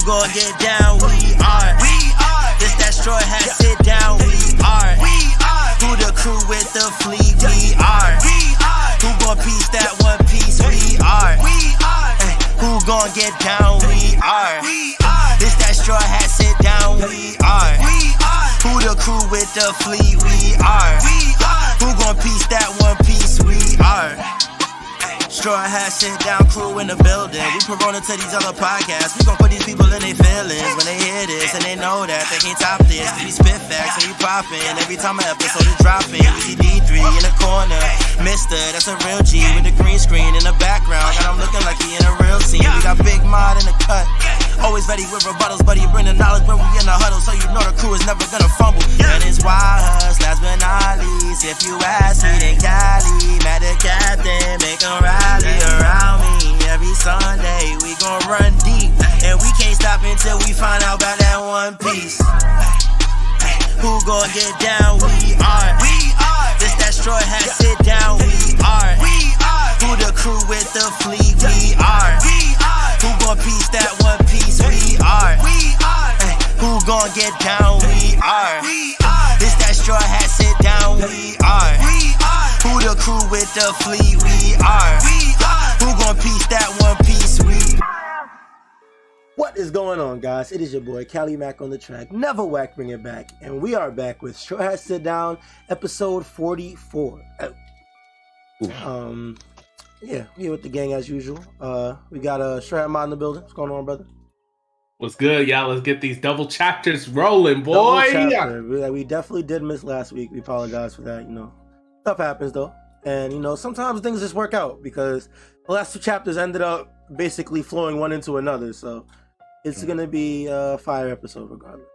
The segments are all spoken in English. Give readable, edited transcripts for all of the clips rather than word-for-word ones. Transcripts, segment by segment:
gon' get down? We are. This that Strawhat Sitdown. We are. Who the crew with the fleet? We are. Who gon' piece that one piece? We are. Who gon' get down? We are. This that Strawhat Sitdown. We are. Who the crew with the fleet? We are. Who gon' piece that one piece? We are. Strawhat Sitdown crew in the building. We promote to these other podcasts. We gon' put these people in their feelings when they hear this, and they know that they can't top this. We spit facts and we poppin'. Every time an episode is dropping, we see D3 in the corner. Mister, that's a real G with the green screen in the background. Got him looking like he in a real scene. We got Big Mod in the cut. Always ready with rebuttals, but he bring the knowledge when we in the huddle, so you know the crew is never gonna fumble. And it's YHuss, last but not least. If you ask me, then Cali, mad at Captain, make him rally around me. Every Sunday we gon' run deep, and we can't stop until we find out about that one piece. Who gon' get down? We are. This that Strawhat Sitdown. We are. Who the crew with the fleet? We are. Who gon' piece that one piece? We are. Who gon' get down? We are. This that Strawhat Sitdown. We are. Who the crew with the fleet? We are. Who gon' piece that one piece? We. What is going on, guys? It is your boy Cali Mac on the track. Never whack, bring it back, and we are back with Strawhat Sitdown, episode 44. Yeah, we here with the gang as usual. We got Strawhat Mod in the building. What's going on, brother? What's good, y'all? Let's get these double chapters rolling, boy. We definitely did miss last week. We apologize for that. You know, stuff happens though, and you know sometimes things just work out because the last two chapters ended up basically flowing one into another. So it's gonna be a fire episode regardless.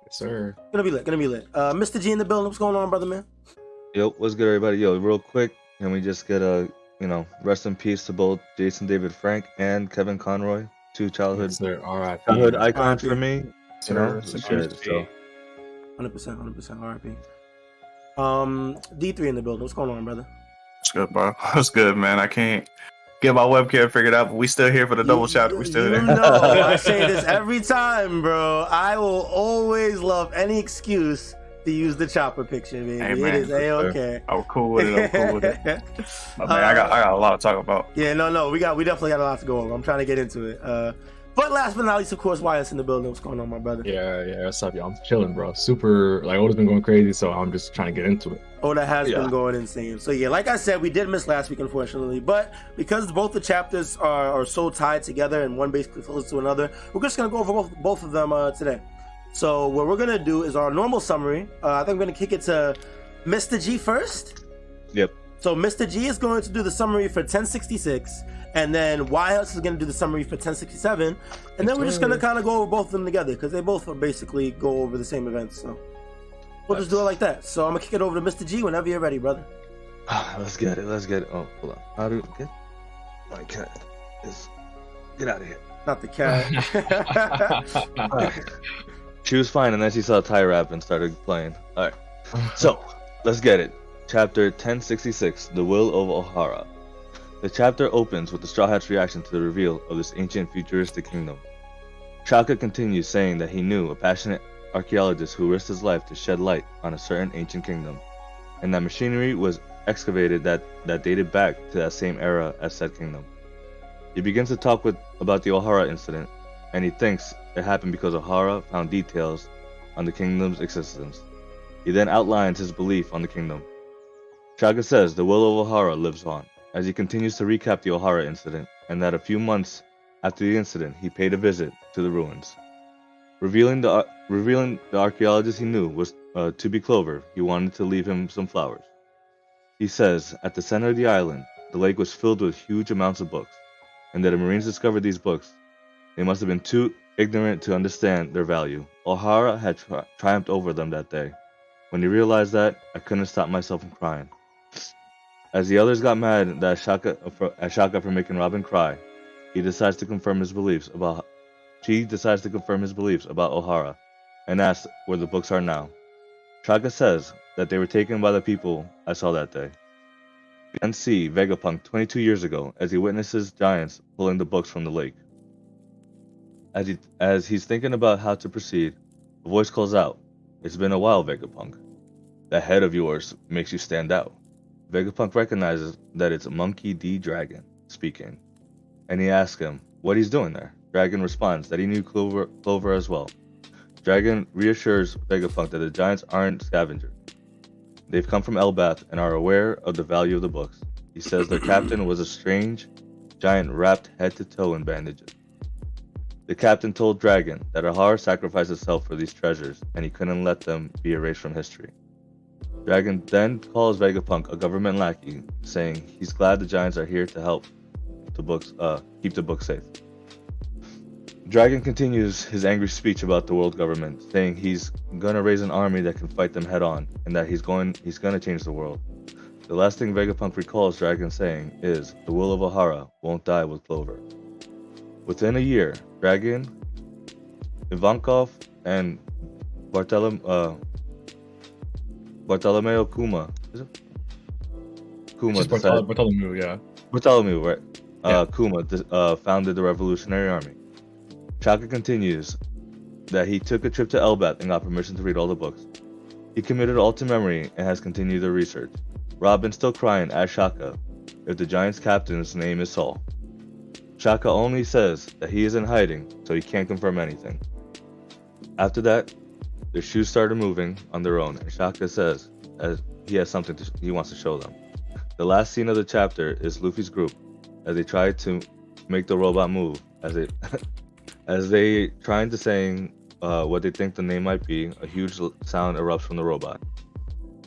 Yes, sir. Gonna be lit. Mr. G in the building. What's going on, brother man? Yo, what's good, everybody? Yo, real quick, can we just get a rest in peace to both Jason David Frank and Kevin Conroy, two childhood icons for me. You know, so 100% RIP. D3 in the building. What's going on, brother? What's good, bro? What's good, man? I can't get my webcam figured out, but we still here for the double chapter. We still here. No, I say this every time, bro. I will always love any excuse to use the chopper picture, baby. Hey, man, it is A-okay. I'm cool with it. But man, I got a lot to talk about. Yeah, no, we definitely got a lot to go over. I'm trying to get into it. But last but not least, of course, YHuss in the building. What's going on, my brother? Yeah, what's up, y'all? I'm chilling, bro. Super, Oda's been going crazy, so I'm just trying to get into it. Oda has been going insane. So yeah, like I said, we did miss last week, unfortunately, but because both the chapters are so tied together and one basically flows to another, we're just gonna go over both of them today. So what we're gonna do is our normal summary. I think we're gonna kick it to Mr. G first. Yep. So Mr. G is going to do the summary for 1066, and then YHuss is going to do the summary for 1067, and then we're just going to kind of go over both of them together because they both are basically go over the same events. So we'll just do it like that. So I'm gonna kick it over to Mr. G whenever you're ready, brother. Let's get it. Oh, hold on. How do get my cat? Get out of here. Not the cat. She was fine, and then she saw Tie Rap and started playing. All right. So let's get it. Chapter 1066, The Will of Ohara. The chapter opens with the Straw Hat's reaction to the reveal of this ancient futuristic kingdom. Shaka continues saying that he knew a passionate archaeologist who risked his life to shed light on a certain ancient kingdom, and that machinery was excavated that dated back to that same era as said kingdom. He begins to talk about the Ohara incident, and he thinks it happened because Ohara found details on the kingdom's existence. He then outlines his belief on the kingdom. Shaka says the will of Ohara lives on, as he continues to recap the Ohara incident, and that a few months after the incident he paid a visit to the ruins. Revealing the archaeologist he knew was to be Clover, he wanted to leave him some flowers. He says at the center of the island, the lake was filled with huge amounts of books, and that the Marines discovered these books. They must have been too ignorant to understand their value. Ohara had triumphed over them that day. When he realized that, I couldn't stop myself from crying. As the others got mad at Shaka for making Robin cry, she decides to confirm his beliefs about Ohara, and asks where the books are now. Shaka says that they were taken by the people I saw that day. We then see Vegapunk 22 years ago as he witnesses giants pulling the books from the lake. As he's thinking about how to proceed, a voice calls out, "It's been a while, Vegapunk. That head of yours makes you stand out." Vegapunk recognizes that it's Monkey D. Dragon speaking, and he asks him what he's doing there. Dragon responds that he knew Clover as well. Dragon reassures Vegapunk that the giants aren't scavengers. They've come from Elbath and are aware of the value of the books. He says their captain was a strange giant wrapped head to toe in bandages. The captain told Dragon that Ohara sacrificed himself for these treasures, and he couldn't let them be erased from history. Dragon then calls Vegapunk a government lackey, saying he's glad the giants are here to help the books, keep the books safe. Dragon continues his angry speech about the world government, saying he's gonna raise an army that can fight them head on, and that he's gonna change the world. The last thing Vegapunk recalls Dragon saying is, "The will of Ohara won't die with Clover." Within a year, Dragon, Ivankov, and Bartolomeo Kuma. Is it? Kuma Just decided, Bartholomew, yeah. Bartholomew, right? Yeah. Kuma founded the Revolutionary Army. Shaka continues that he took a trip to Elbath and got permission to read all the books. He committed all to memory and has continued the research. Robin's still crying as Shaka if the Giants' captain's name is Saul. Shaka only says that he is in hiding, so he can't confirm anything. After that, their shoes started moving on their own, and Shaka says he has something he wants to show them. The last scene of the chapter is Luffy's group as they try to make the robot move, as they trying to saying what they think the name might be. A huge sound erupts from the robot.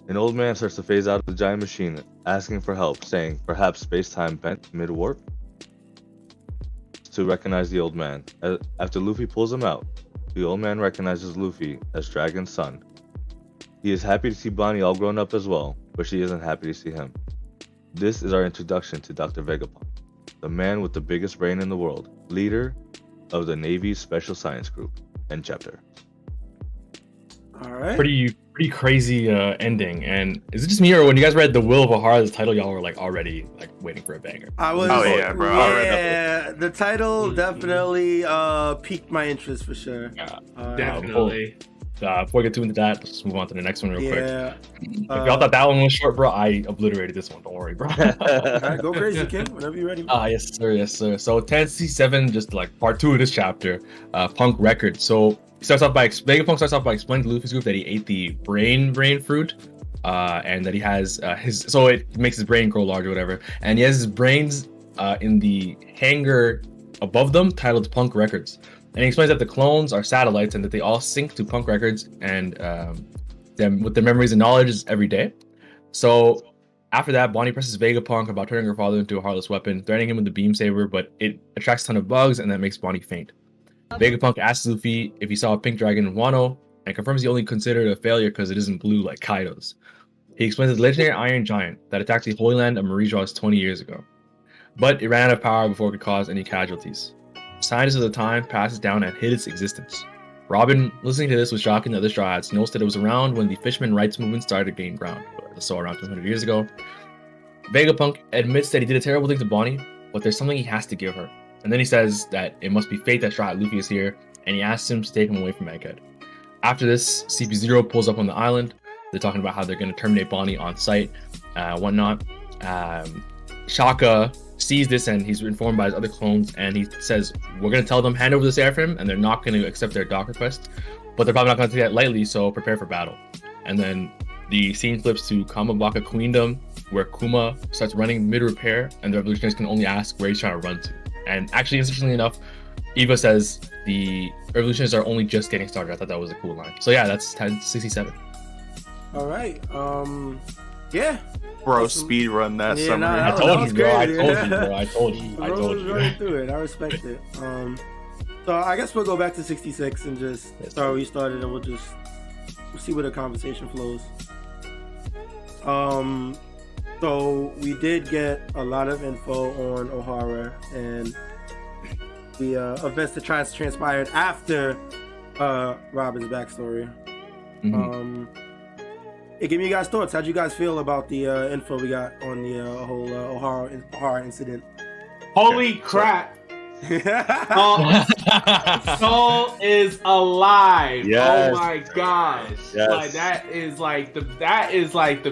An old man starts to phase out of the giant machine, asking for help, saying perhaps space-time bent mid-warp? To recognize the old man. After Luffy pulls him out, the old man recognizes Luffy as Dragon's son. He is happy to see Bonnie all grown up as well, but she isn't happy to see him. This is our introduction to Dr. Vegapunk, the man with the biggest brain in the world, leader of the Navy's Special Science Group. End chapter. All right. Pretty crazy ending. And is it just me, or when you guys read The Will of Ohara, the title, y'all were like already like waiting for a banger? I was. Oh, yeah, bro. Yeah, the title definitely piqued my interest for sure. Yeah, Definitely. Before we get too into that, let's move on to the next one real quick. Yeah. If y'all thought that one was short, bro, I obliterated this one. Don't worry, bro. All right, go crazy, King. Whenever you're ready. Yes, sir. Yes, sir. So 1067, just like part 2 of this chapter, Punk Record. So Vegapunk starts off by explaining to Luffy's group that he ate the brain fruit, and that he has so it makes his brain grow large or whatever, and he has his brains in the hangar above them titled Punk Records. And he explains that the clones are satellites and that they all sync to Punk Records and them with their memories and knowledge every day. So after that, Bonnie presses Vegapunk about turning her father into a heartless weapon, threatening him with the beam saber, but it attracts a ton of bugs and that makes Bonnie faint. Vegapunk asks Luffy if he saw a pink dragon in Wano and confirms he only considered it a failure because it isn't blue like Kaido's. He explains the legendary Iron Giant that attacked the Holy Land of Marie-Jaws 20 years ago, but it ran out of power before it could cause any casualties. Scientists of the time passes down and hid its existence. Robin, listening to this with shock, and the other Straw Hats, notes that it was around when the fisherman rights movement started to gain ground, so around 200 years ago. Vegapunk admits that he did a terrible thing to Bonnie, but there's something he has to give her. And then he says that it must be fate that Straw Hat Luffy is here, and he asks him to take him away from Egghead. After this, CP0 pulls up on the island. They're talking about how they're going to terminate Bonnie on site, whatnot. Shaka sees this and he's informed by his other clones, and he says, we're going to tell them hand over the Seraphim, and they're not going to accept their dock request, but they're probably not going to take that lightly, so prepare for battle. And then the scene flips to Kamabaka Queendom, where Kuma starts running mid-repair, and the revolutionaries can only ask where he's trying to run to. And actually, interestingly enough, Eva says the revolutionaries are only just getting started. I thought that was a cool line. So yeah, that's 1067. All right. Yeah. Bro, speed run that Yeah, summary. nah, I told was you, bro. I great. told you. I told you. Running through it. I respect it. So I guess we'll go back to 66 and just start where we started, and we'll see where the conversation flows. So we did get a lot of info on Ohara and the events that transpired after Robin's backstory. Hey, give me you guys thoughts. How'd you guys feel about the info we got on the whole Ohara incident? Holy crap! Soul is alive. Yes. Oh my gosh. Yes. Like that is like the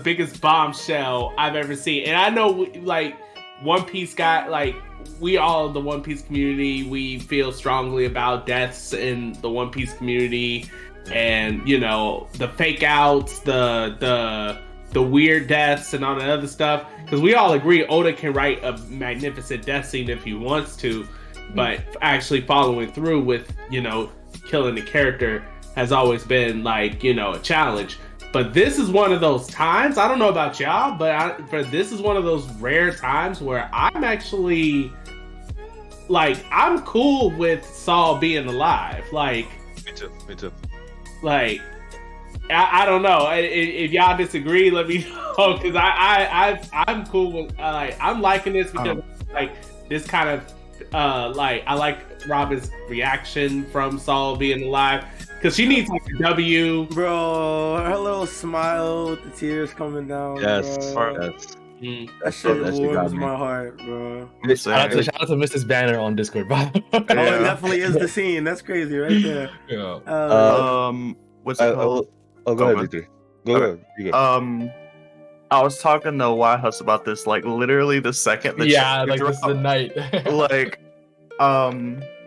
biggest bombshell I've ever seen. And I know like One Piece got like we all in the One Piece community, we feel strongly about deaths in the One Piece community and you know the fake outs, the weird deaths and all that other stuff. Because we all agree Oda can write a magnificent death scene if he wants to, but actually following through with, you know, killing the character has always been like, you know, a challenge. But this is one of those times, I don't know about y'all, but this is one of those rare times where I'm actually, like, I'm cool with Saul being alive. Like, Me too. Like, I don't know. If y'all disagree, let me know. Because I'm cool with I'm liking this because like this kind of like I like Robin's reaction from Saul being alive because she needs like a W. Bro, her little smile with the tears coming down. Yes. Bro. Yes. That shit That shit got warms me. my heart, bro. Shout out to Mrs. Banner on Discord, bro. Oh, it definitely is the scene. That's crazy right there. Yeah. What's it called? Go ahead, Victor. Go ahead. You go. I was talking to YHuss about this, like literally the second. The Yeah, chapter like this is the dropped. night. Like,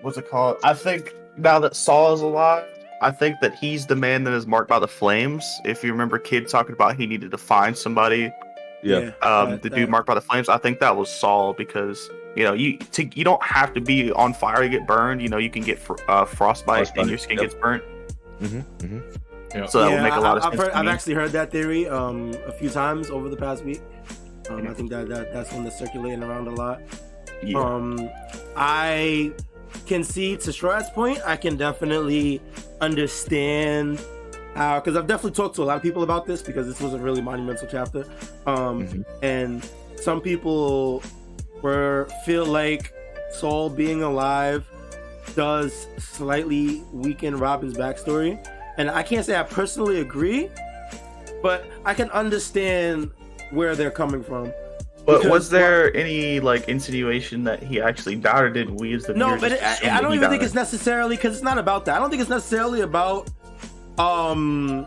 what's it called? I think now that Saul is alive, I think that he's the man that is marked by the flames. If you remember, Kid talking about he needed to find somebody. Yeah. The dude marked by the flames. I think that was Saul because you know you don't have to be on fire to get burned. You know you can get frostbite and your skin gets burnt. Yeah. So that would make a lot of sense. I've actually heard that theory a few times over the past week. I think that's one that's circulating around a lot. Yeah. I can see to Strawhat's point. I can definitely understand how, because I've definitely talked to a lot of people about this because this was a really monumental chapter. And some people feel like Saul being alive does slightly weaken Robin's backstory. And I can't say I personally agree, but I can understand where they're coming from. But Because- was there any like insinuation that he actually died, or did we as the No, viewers but just assume I that don't he even think died? it's necessarily, because it's not about that. I don't think it's necessarily about him,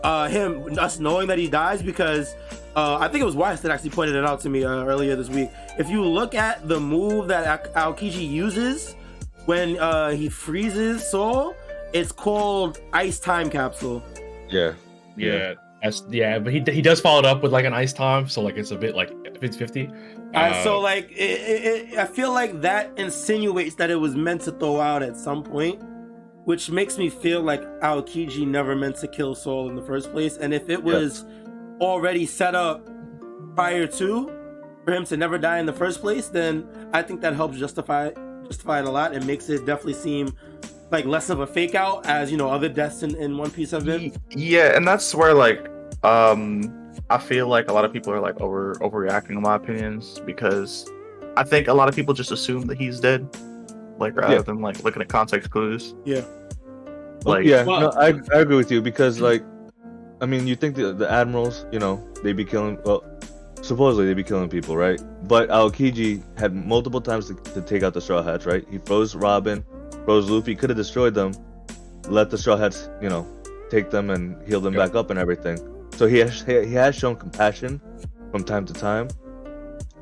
us knowing that he dies, because I think it was YHuss that actually pointed it out to me earlier this week. If you look at the move that Aokiji uses when he freezes Saul, it's called Ice Time Capsule. Yeah. But he does follow it up with like an ice time, so like it's a bit like 50-50. So like I feel like that insinuates that it was meant to throw out at some point, which makes me feel like Aokiji never meant to kill Saul in the first place. And if it was already set up prior to for him to never die in the first place, then I think that helps justify it a lot. It makes it definitely seem like less of a fake out, as you know other deaths in One Piece have been. Yeah, and that's where like I feel like a lot of people are like overreacting in my opinions, because I think a lot of people just assume that he's dead, like rather than like looking at context clues. Yeah. Like No, I agree with you, because like, I mean, you think the admirals, you know, they be killing, well, supposedly they be killing people, right? But Aokiji had multiple times to take out the Straw Hats, right? He froze Robin, froze Luffy, could have destroyed them, let the Straw Hats, you know, take them and heal them back up and everything. So he has shown compassion from time to time,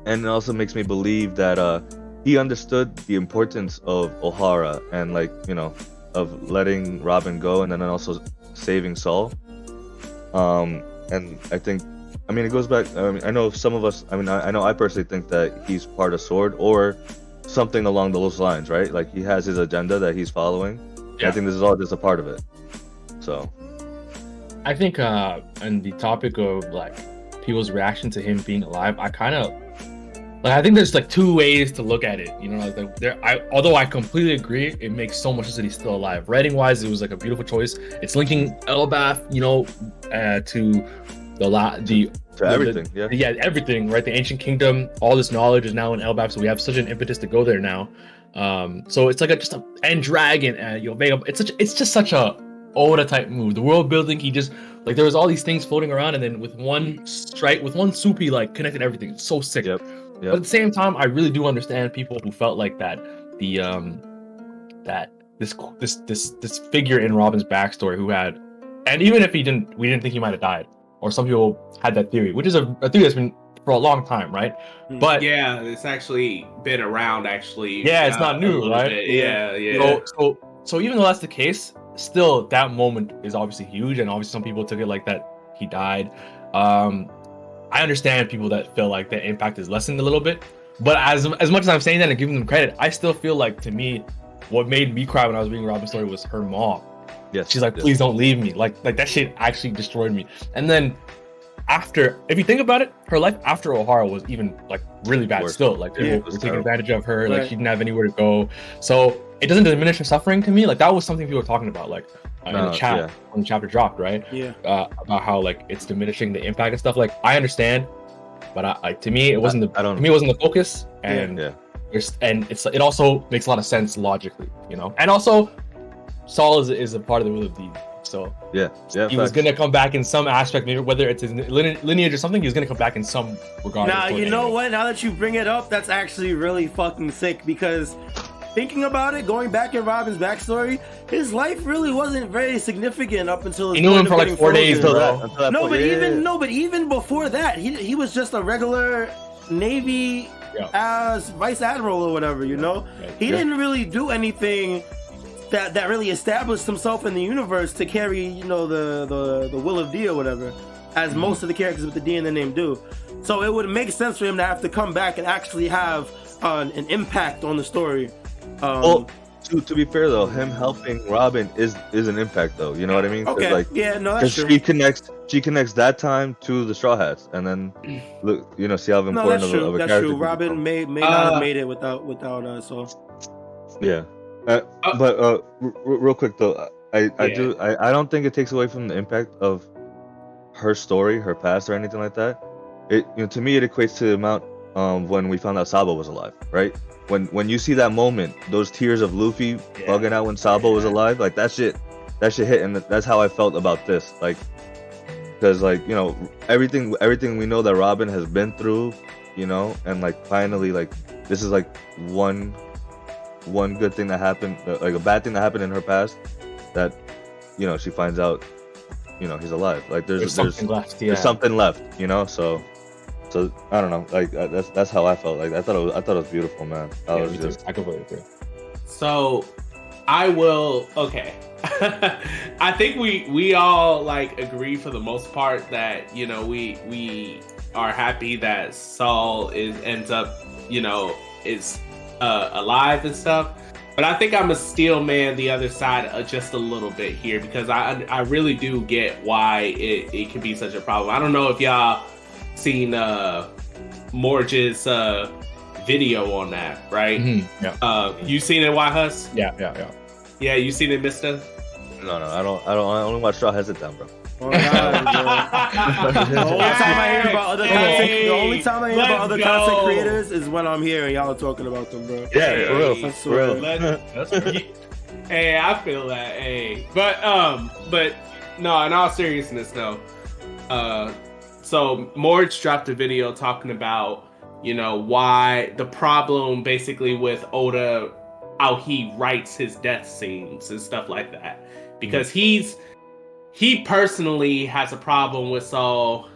and it also makes me believe that he understood the importance of Ohara and, like, you know, of letting Robin go and then also saving Saul. And I think, I mean, it goes back, I mean, I know some of us, I mean, I know I personally think that he's part of Sword or something along those lines, right? Like, he has his agenda that he's following. Yeah. I think this is all just a part of it. So I think on the topic of like people's reaction to him being alive, I kind of like, I think there's like two ways to look at it, you know, like although I completely agree, it makes so much sense that he's still alive. Writing wise, it was like a beautiful choice. It's linking Elbaf, you know, to everything, everything, right? The ancient kingdom, all this knowledge is now in Elbaf, so we have such an impetus to go there now. So it's like and dragon, you know, Vega. It's just such a Oda type move. The world building, he just like, there was all these things floating around, and then with one strike, with one swoop, he like connected everything. It's so sick. Yep. Yep. But at the same time, I really do understand people who felt like that that this figure in Robin's backstory who had, and even if we didn't think he might have died, or some people had that theory, which is a theory that's been for a long time, right? But yeah, it's actually been around. Actually, yeah, it's not new, right? Bit. Yeah. So even though that's the case, still that moment is obviously huge, and obviously some people took it like that he died. I understand people that feel like the impact is lessened a little bit, but as much as I'm saying that and giving them credit, I still feel like, to me, what made me cry when I was reading Robin's story was her mom. Yes. She's like, please don't leave me. Like that shit actually destroyed me. And then after, if you think about it, her life after Ohara was even like really bad still. Like people were taking advantage of her. Like she didn't have anywhere to go. So it doesn't diminish her suffering to me. Like that was something people were talking about, like in the chat when the chapter dropped, right? Yeah. About how like it's diminishing the impact and stuff. Like I understand, but to me it wasn't the focus. And it also makes a lot of sense logically, you know. And also, Saul is a part of the Will of Deed, so he was gonna come back in some aspect, maybe whether it's his lineage or something. He's gonna come back in some regard. Now you know what? Now that you bring it up, that's actually really fucking sick, because thinking about it, going back in Robin's backstory, his life really wasn't very significant up until he knew him for like 4 days, bro. But even before that, he was just a regular Navy as vice admiral or whatever, you know. He didn't really do anything that really established himself in the universe to carry, you know, the will of D or whatever, as most of the characters with the D in the name do. So it would make sense for him to have to come back and actually have an impact on the story. Well, to be fair though, him helping Robin is an impact though. You know what I mean? Okay. Like, that's true. She connects that time to the Straw Hats, and then look, you know, see how important of a character. That's true. Robin may not have made it without so. Yeah. But real quick though, I don't think it takes away from the impact of her story, her past, or anything like that. It, you know, to me, it equates to the amount when we found out Sabo was alive, right? When you see that moment, those tears of Luffy bugging out when Sabo was alive, like that shit hit, and that's how I felt about this, like, because like, you know, everything we know that Robin has been through, you know, and like finally, like this is like one good thing that happened, like a bad thing that happened in her past, that, you know, she finds out, you know, he's alive. Like there's something left, there's something left, you know. So I don't know, like that's how I felt. Like I thought it was beautiful, man. I completely agree. So I will. Okay, I think we all like agree for the most part that, you know, we are happy that Saul ends up, you know, is alive and stuff. But I think I'm a steel man the other side just a little bit here, because I really do get why it can be such a problem. I don't know if y'all seen Morge's video on that, right? Mm-hmm. Yeah. You seen it, YHuss? Yeah, you seen it, mister? No, I don't. I only watch Strawhat Sitdown, bro. Oh, God, the only time I hear about other content creators is when I'm here and y'all are talking about them, bro. Yeah, for real. Hey, I feel that. Hey, but no, in all seriousness though, so Morge dropped a video talking about, you know, why the problem basically with Oda, how he writes his death scenes and stuff like that, because he personally has a problem with Saul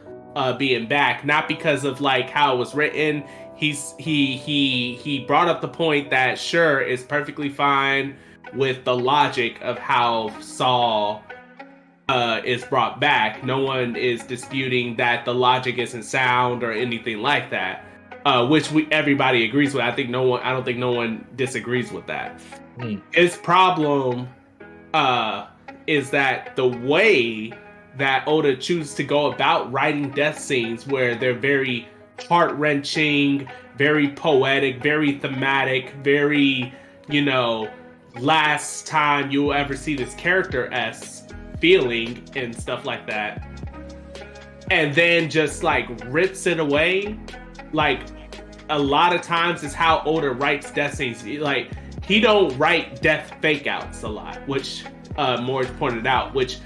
being back, not because of like how it was written. He brought up the point that sure, it's perfectly fine with the logic of how Saul is brought back. No one is disputing that the logic isn't sound or anything like that, which everybody agrees with. I don't think no one disagrees with that. His problem is that the way that Oda chooses to go about writing death scenes, where they're very heart-wrenching, very poetic, very thematic, very, you know, last time you'll ever see this character-esque feeling and stuff like that, and then just like rips it away. Like a lot of times is how Oda writes death scenes. Like he don't write death fake outs a lot, which Morge pointed out, which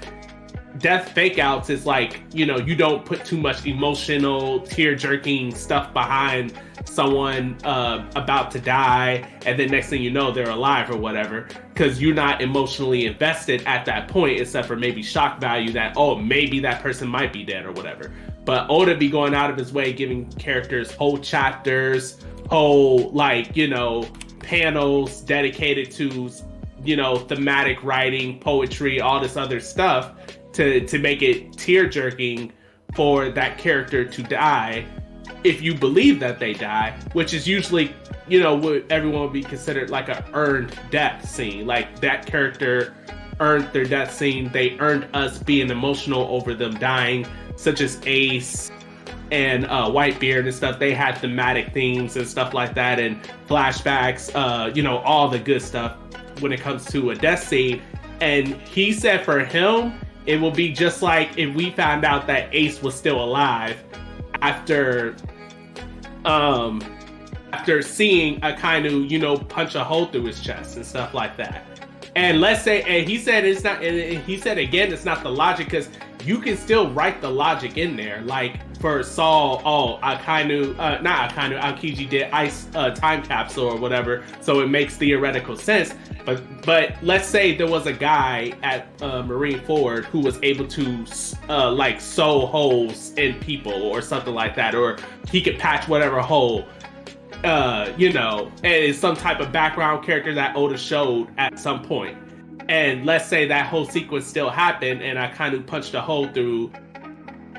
death fake outs is like, you know, you don't put too much emotional tear jerking stuff behind someone about to die, and then next thing you know they're alive or whatever, because you're not emotionally invested at that point, except for maybe shock value that, oh, maybe that person might be dead or whatever. But Oda be going out of his way giving characters whole chapters, whole, like, you know, panels dedicated to, you know, thematic writing, poetry, all this other stuff to make it tear jerking for that character to die, if you believe that they die, which is usually, you know, what everyone would be considered like a earned death scene. Like, that character earned their death scene. They earned us being emotional over them dying, such as Ace and Whitebeard and stuff. They had thematic themes and stuff like that, and flashbacks, you know, all the good stuff when it comes to a death scene. And he said for him, it will be just like if we found out that Ace was still alive after seeing Akainu, you know, punch a hole through his chest and stuff like that. And let's say, and he said it's not, and he said again, it's not the logic, because you can still write the logic in there. Like for Saul, Aokiji did ice time capsule or whatever, so it makes theoretical sense. But let's say there was a guy at Marine Ford who was able to like sew holes in people or something like that, or he could patch whatever hole. You know, and it's some type of background character that Oda showed at some point. And let's say that whole sequence still happened, and I kind of punched a hole through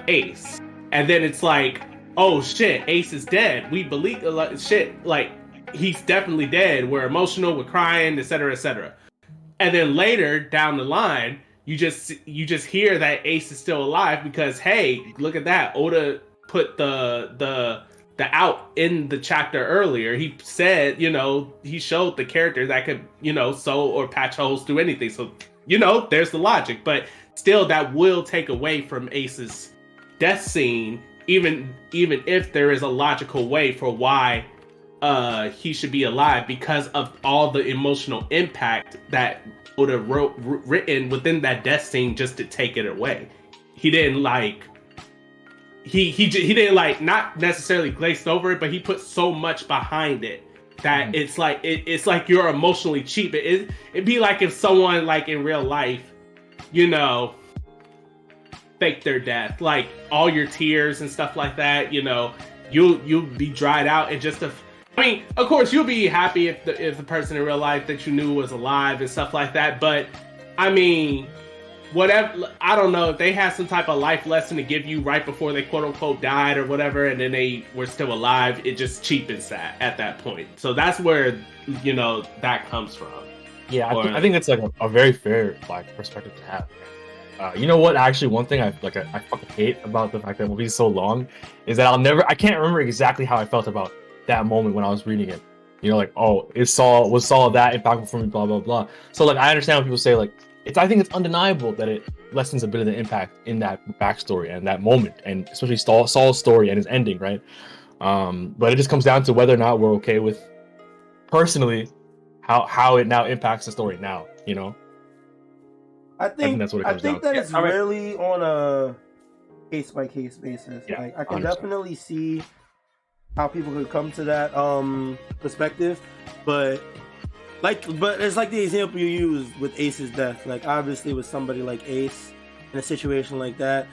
Ace. And then it's like, oh shit, Ace is dead. We believe, shit, like, he's definitely dead. We're emotional, we're crying, etc., etc. And then later down the line, you just hear that Ace is still alive because, hey, look at that. Oda put the out in the chapter earlier. He said, you know, he showed the character that could, you know, sew or patch holes through anything. So, you know, there's the logic. But still, that will take away from Ace's death scene, even if there is a logical way for why he should be alive, because of all the emotional impact that Oda written within that death scene just to take it away. He didn't like... He didn't like, not necessarily glazed over it, but he put so much behind it that it's like it's like you're emotionally cheap. It'd be like if someone, like in real life, you know, faked their death, like all your tears and stuff like that. You know, you'll be dried out and just I mean, of course, you'll be happy if the person in real life that you knew was alive and stuff like that. But I mean, whatever, I don't know, if they had some type of life lesson to give you right before they quote unquote died or whatever, and then they were still alive, it just cheapens that at that point. So that's where, you know, that comes from. Yeah, I think it's like a very fair like perspective to have. You know what? Actually, one thing I fucking hate about the fact that the movie is so long is that I can't remember exactly how I felt about that moment when I was reading it. You know, like, oh, was Saul that impactful for me? Blah blah blah. So like, I understand when people say like, I think it's undeniable that it lessens a bit of the impact in that backstory and that moment, and especially Saul's story and his ending, right? But it just comes down to whether or not we're okay with, personally, how it now impacts the story now, you know? I think that's what it comes down to. I think that it's really on a case-by-case basis. Yeah, like, I can definitely see how people could come to that perspective, but it's like the example you used with Ace's death. Like, obviously with somebody like Ace in a situation like that,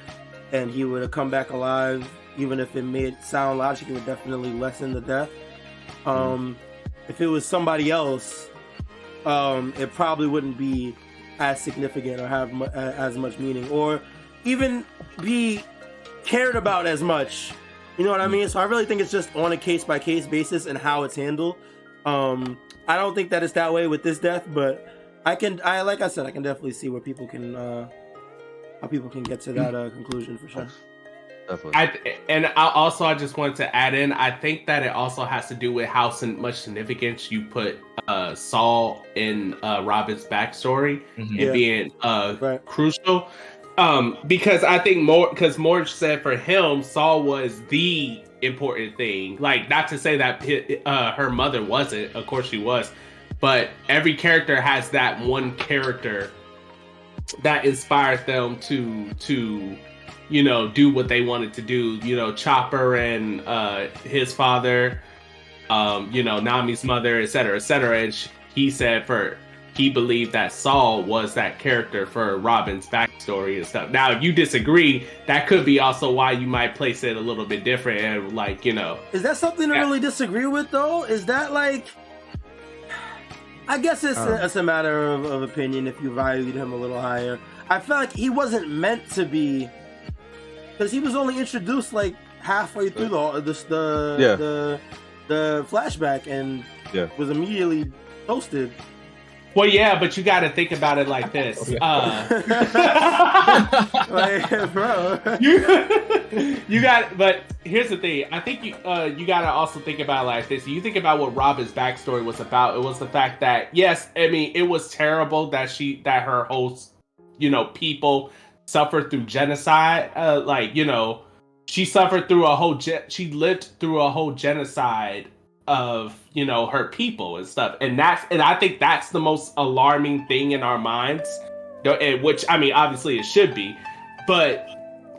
and he would have come back alive, even if it made sound logic, it would definitely lessen the death. If it was somebody else, it probably wouldn't be as significant or have as much meaning, or even be cared about as much. You know what I mean? So I really think it's just on a case-by-case basis and how it's handled. I don't think that it's that way with this death, but like I said, I can definitely see where people can, how people can get to that conclusion for sure. Definitely. I just wanted to add in, I think that it also has to do with how much significance you put Saul in Robin's backstory and being crucial. Because I think Morge said for him, Saul was the important thing. Like, not to say that her mother wasn't, of course she was, but every character has that one character that inspired them to you know, do what they wanted to do. You know, Chopper and his father, you know, Nami's mother, etc., etc. And he said he believed that Saul was that character for Robin's backstory and stuff. Now, if you disagree, that could be also why you might place it a little bit different and like, you know. Is that something to really disagree with though? Is that like? I guess it's a matter of opinion. If you valued him a little higher, I felt like he wasn't meant to be, because he was only introduced like halfway through the flashback and was immediately toasted. Well, yeah, but you got to think about it like this. Like, bro. You got, but here's the thing. I think you got to also think about it like this. You think about what Robin's backstory was about. It was the fact that, yes, I mean, it was terrible that her host, you know, people suffered through genocide. Like, you know, she suffered through she lived through a whole genocide of, you know, her people and stuff, and I think that's the most alarming thing in our minds, which, I mean, obviously it should be, but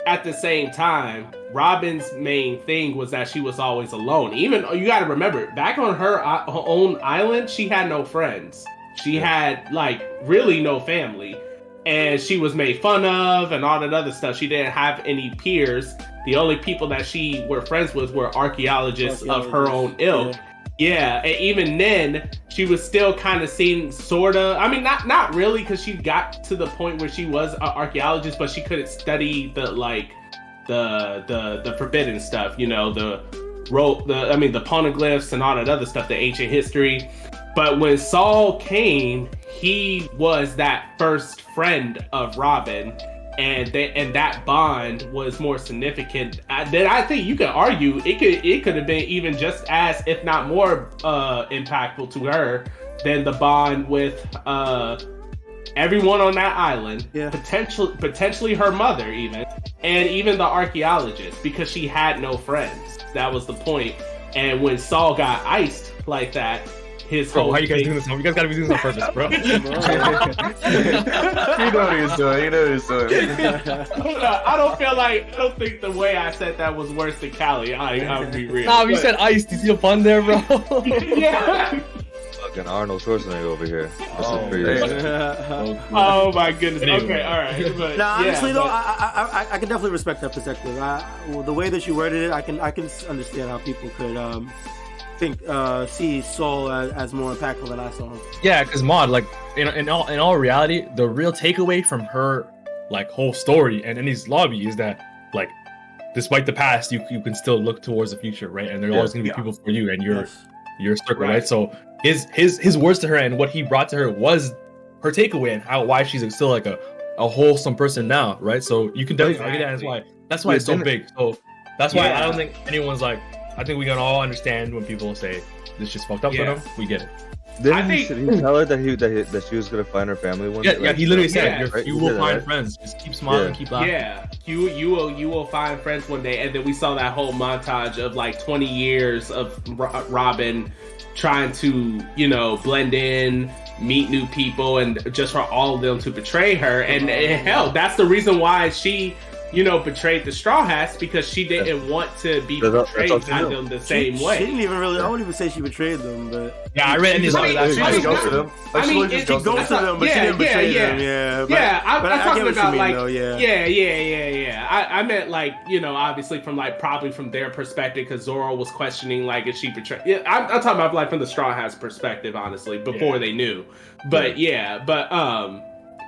at the same time, Robin's main thing was that she was always alone. Even, you got to remember, back on her own island, she had no friends. She had like really no family, and she was made fun of and all that other stuff. She didn't have any peers. The only people that she were friends with were archaeologists of her own ilk. Yeah, and even then, she was still kind of seen, sort of. I mean, not really, because she got to the point where she was an archaeologist, but she couldn't study the forbidden stuff. You know, the poneglyphs and all that other stuff, the ancient history. But when Saul came, he was that first friend of Robin. And that bond was more significant. Then I think you could argue it could have been even just as, if not more, impactful to her than the bond with everyone on that island. Yeah. Potentially her mother even, and even the archaeologist, because she had no friends. That was the point. And when Saul got iced like that, his whole why are you guys doing this? You guys gotta be doing this on purpose, bro. You know what he's doing. You know what he's doing. I don't think the way I said that was worse than Callie. I would be real. Nah, you said ice. Do you see the fun there, bro? Yeah. Fucking Arnold Schwarzenegger over here. Oh my goodness. Okay, all right. But, honestly though, I can definitely respect that perspective. The way that you worded it, I can understand how people could see Saul as more impactful than I saw him. Yeah, because Maud, like in all reality, the real takeaway from her like whole story and Annie's lobby is that, like, despite the past, you can still look towards the future, right? And there are always gonna be people for you and your circle, right? So his words to her and what he brought to her was her takeaway and why she's still like a wholesome person now, right? So you can definitely argue that, and that's why it's so big. So that's why I don't think anyone's like. I think we can all understand when people say this just fucked up for them. We get it. Didn't he tell her that she was gonna find her family one day? Yeah, he literally said, "You will find friends. Just keep smiling, keep laughing." Yeah, you will find friends one day. And then we saw that whole montage of like 20 years of Robin trying to, you know, blend in, meet new people, and just for all of them to betray her. And hell, that's the reason why she, you know, betrayed the Straw Hats, because she didn't want to be betrayed by them the same way. She didn't even really. I wouldn't even say she betrayed them, but yeah, I read in his. She ghosted them. She ghosted them, but she didn't betray them. Yeah, I'm talking about like, yeah. I meant like, you know, obviously from like probably from their perspective, because Zoro was questioning like if she betrayed. Yeah, I'm talking about like from the Straw Hats perspective, honestly, before they knew. But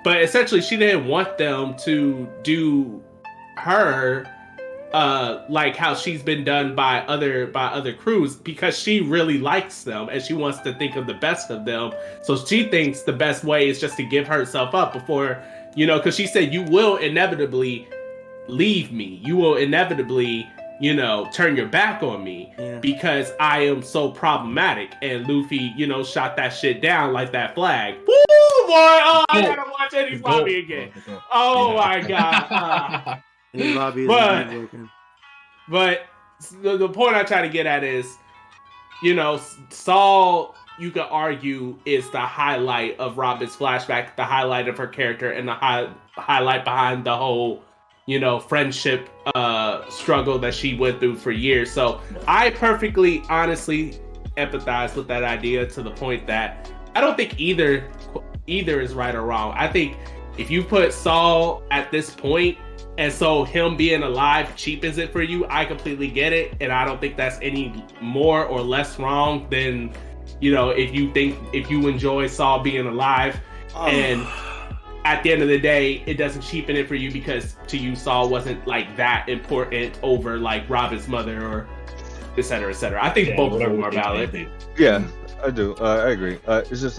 but essentially she didn't want them to do her like how she's been done by other crews, because she really likes them and she wants to think of the best of them. So she thinks the best way is just to give herself up before, you know, because she said, you will inevitably leave me, you will inevitably, you know, turn your back on me because I am so problematic. And Luffy, you know, shot that shit down like that flag. Woo, boy! Oh, I gotta watch Eddie's lobby again. Oh my god. But the point I try to get at is, you know, Saul you could argue is the highlight of Robin's flashback, the highlight of her character, and the highlight behind the whole, friendship struggle that she went through for years. So I perfectly, honestly empathize with that idea to the point that I don't think either is right or wrong. I think if you put Saul at this point, and so him being alive cheapens it for you, I completely get it, and I don't think that's any more or less wrong than, if you enjoy Saul being alive, and at the end of the day, it doesn't cheapen it for you because to you Saul wasn't like that important over like Robin's mother or et cetera, et cetera. I think both of them are valid. Yeah, I do. I agree. It's just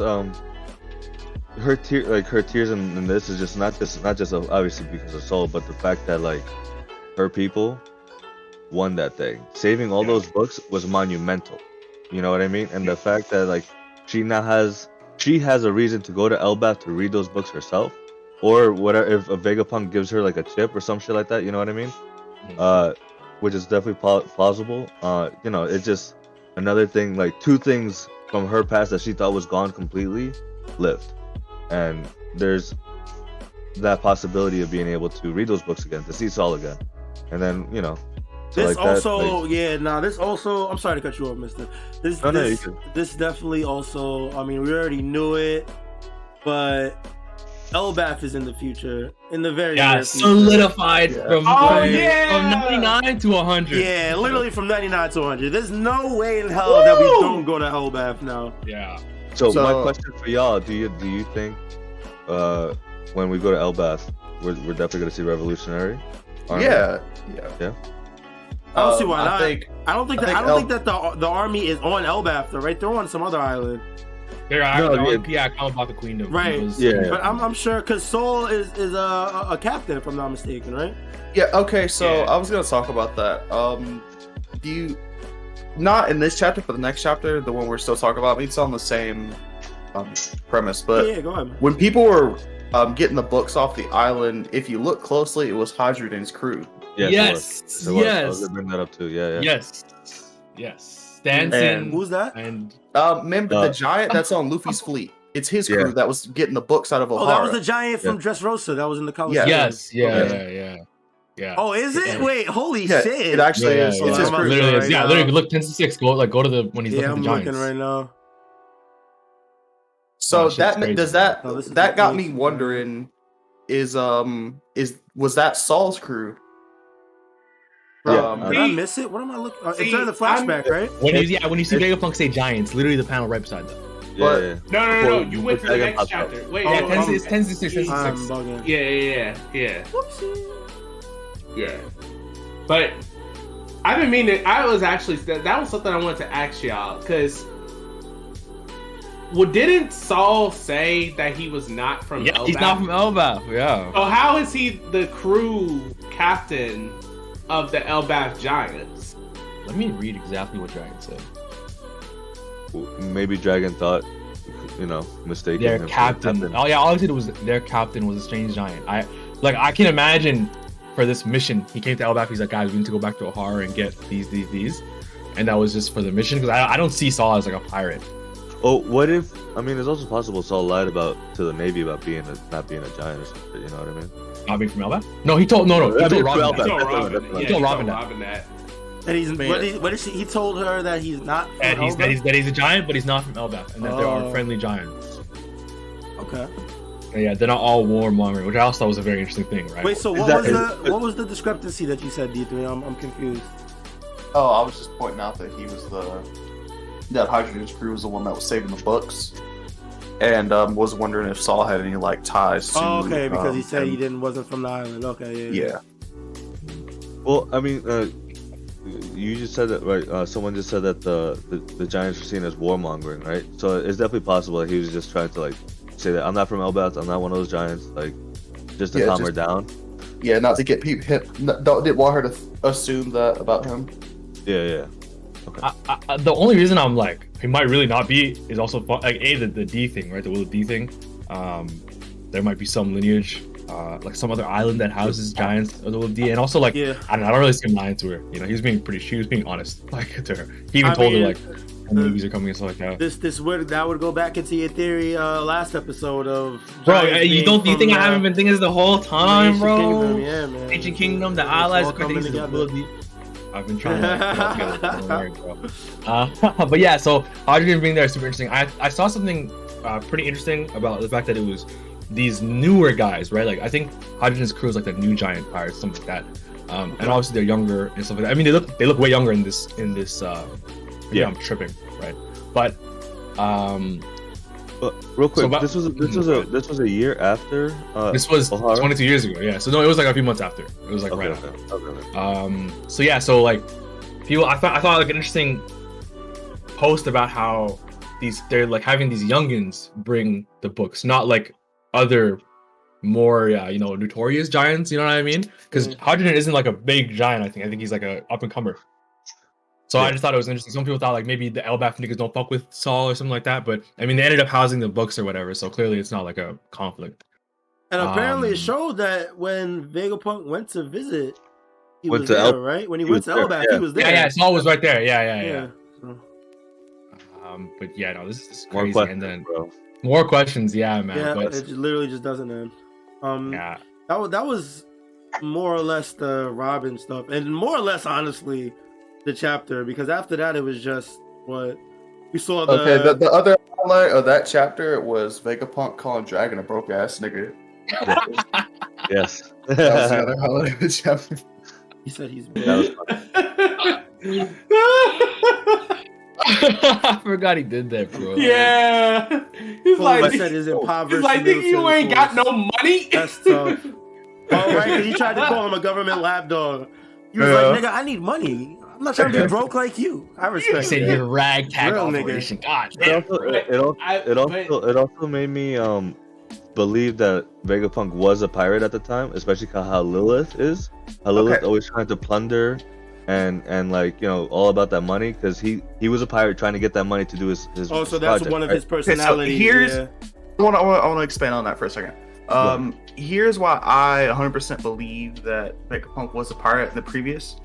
her tears in this is just not just obviously because of Soul, but the fact that like her people won that thing. Saving all those books was monumental. You know what I mean? And the fact that like she has a reason to go to Elbath to read those books herself, or whatever. If a Vegapunk gives her like a chip or some shit like that, you know what I mean? Which is definitely plausible. It's just another thing, like two things from her past that she thought was gone completely lived. And there's that possibility of being able to read those books again, to see Saul again. And then, this also, I'm sorry to cut you off, mister. This definitely also, I mean, we already knew it, but Elbath is in the future, in the very near future. Solidified from 99 to 100. Yeah, literally from 99 to 100. There's no way in hell that we don't go to Elbath now. Yeah. So my question for y'all: Do you think when we go to Elbath, we're definitely gonna see Revolutionary Army? Yeah. I don't see why not. I don't think that the army is on Elbath, though, right? They're on some other island. They're calling about the Queendom. Right. But I'm sure because Soul is a captain, if I'm not mistaken, right? Yeah. Okay. So I was gonna talk about that. Do you? Not in this chapter, but the next chapter, the one we're still talking about, it's on the same premise. But go ahead. When people were getting the books off the island, if you look closely, it was Hydra and his crew. Yes. I was gonna bring that up too. Yeah. Yes. Stanson. Who's that? And remember the giant that's on Luffy's fleet? It's his crew that was getting the books out of Ohara. Oh, that was the giant from Dressrosa that was in the Coliseum. Yes. Yeah. Oh, is it? Wait, holy shit! It actually is. It's his crew. Literally, literally. Look, 10-6. Go to the when he's looking at the Giants. I'm looking right now. So that got me wondering: was that Saul's crew? Did I miss it? What am I looking? It's in the flashback, right? When you see Vegapunk say Giants, literally the panel right beside them. No. You went to the next chapter. Wait, it's 10-6. I'm bugging. Yeah. Whoopsie. Yeah, but I've been meaning. I was actually that was something I wanted to ask y'all because, didn't Saul say that he was not from? Yeah, he's not from Elbath. Yeah. So how is he the crew captain of the Elbath Giants? Let me read exactly what Dragon said. Maybe Dragon thought, mistaken. Their captain. Oh yeah, all I said was their captain was a strange giant. I can imagine. For this mission, he came to Elbath. He's like, guys, we need to go back to Ohara and get these, and that was just for the mission because I don't see Saul as like a pirate. Oh, what if? I mean, it's also possible Saul lied to the Navy about not being a giant or something. You know what I mean? Not being from Elbath? No, he told Robin that. He told Robin that. And he told her that he's not. And that he's a giant, but he's not from Elbath, and that there are friendly giants. Okay. Yeah, they're not all warmongering, which I also thought was a very interesting thing, right? Wait, so what was the discrepancy that you said, D3? I'm confused. Oh, I was just pointing out that he was that Hydrogen's crew was the one that was saving the books, and was wondering if Saul had any ties to. Oh, okay, because he said he wasn't from the island. Okay, yeah. Well, I mean, you just said that, right? Someone just said that the giants were seen as warmongering, right? So it's definitely possible that he was just trying to say that I'm not from Elbath, I'm not one of those giants, just to calm her down. Yeah, not to get people hit. Didn't want her to assume that about him. Yeah. Okay. The only reason I'm he might really not be is also the D thing, right? The Will of D thing. There might be some lineage like some other island that houses giants of the D, and also like Yeah. I don't really see him lying to her. You know, she was being honest like to her. He even I told mean, her like movies are coming and stuff like that. This would go back into your theory last episode of Bro, giants you being think from, I haven't been thinking this the whole time, Ancient bro? Kingdom, yeah, man. Ancient Kingdom, the It's allies, all coming together. I've been trying to put it all together. Don't worry, bro. But yeah, so hydrogen being there is super interesting. I saw something pretty interesting about the fact that it was these newer guys, right? Like I think Hydrogen's crew is like the new giant pirates, something like that. And obviously they're younger and stuff like that. I mean, they look way younger in this. Yeah, I'm tripping, right? But real quick, So this was a year after. this was Ohara? 22 years ago. Yeah, so no, it was like a few months after. It was like Okay, right after. okay. So yeah, so like people, I thought like an interesting post about how they're like having these youngins bring the books, not like other more notorious giants. You know what I mean? Because Hydrogen isn't like a big giant. I think he's like a up and comer. So I just thought it was interesting. Some people thought like maybe the Elbaf niggas don't fuck with Saul or something like that, but I mean they ended up housing the books or whatever. So clearly it's not like a conflict. And apparently it showed that when Vegapunk went to visit, he Went was to there, right? When he went to was there, Elbaf, yeah. he was there. Yeah, Saul was right there. Yeah. Yeah. So, But yeah, no, this is More crazy. questions, And then bro. more questions, yeah, man. yeah, but it literally just doesn't end. yeah, That was more or less the Robin stuff, and more or less, honestly, the chapter. Because after that, it was just what we saw. The other highlight of that chapter was Vegapunk calling Dragon a broke ass nigga. Yes. That was the other highlight of the chapter. He said he's That was big. funny. I forgot he did that, bro. Yeah. He's Like like, I said, is impoverished. he's like, nigga, you ain't got no money. That's tough. Oh, right, 'cause he tried to call him a government lapdog. He was like, nigga, I need money. I'm not trying to be broke like you. I He respect said that. you're ragtag Real nigga. operation. God It damn. also, it also made me believe that Vegapunk was a pirate at the time, especially how Lilith is. How Lilith always trying to plunder and like all about that money, because he was a pirate trying to get that money to do his Oh, so that's project, one of right? his personalities. here's- yeah. I want to expand on that for a second. Here's why I 100% believe that Vegapunk was a pirate in the previous.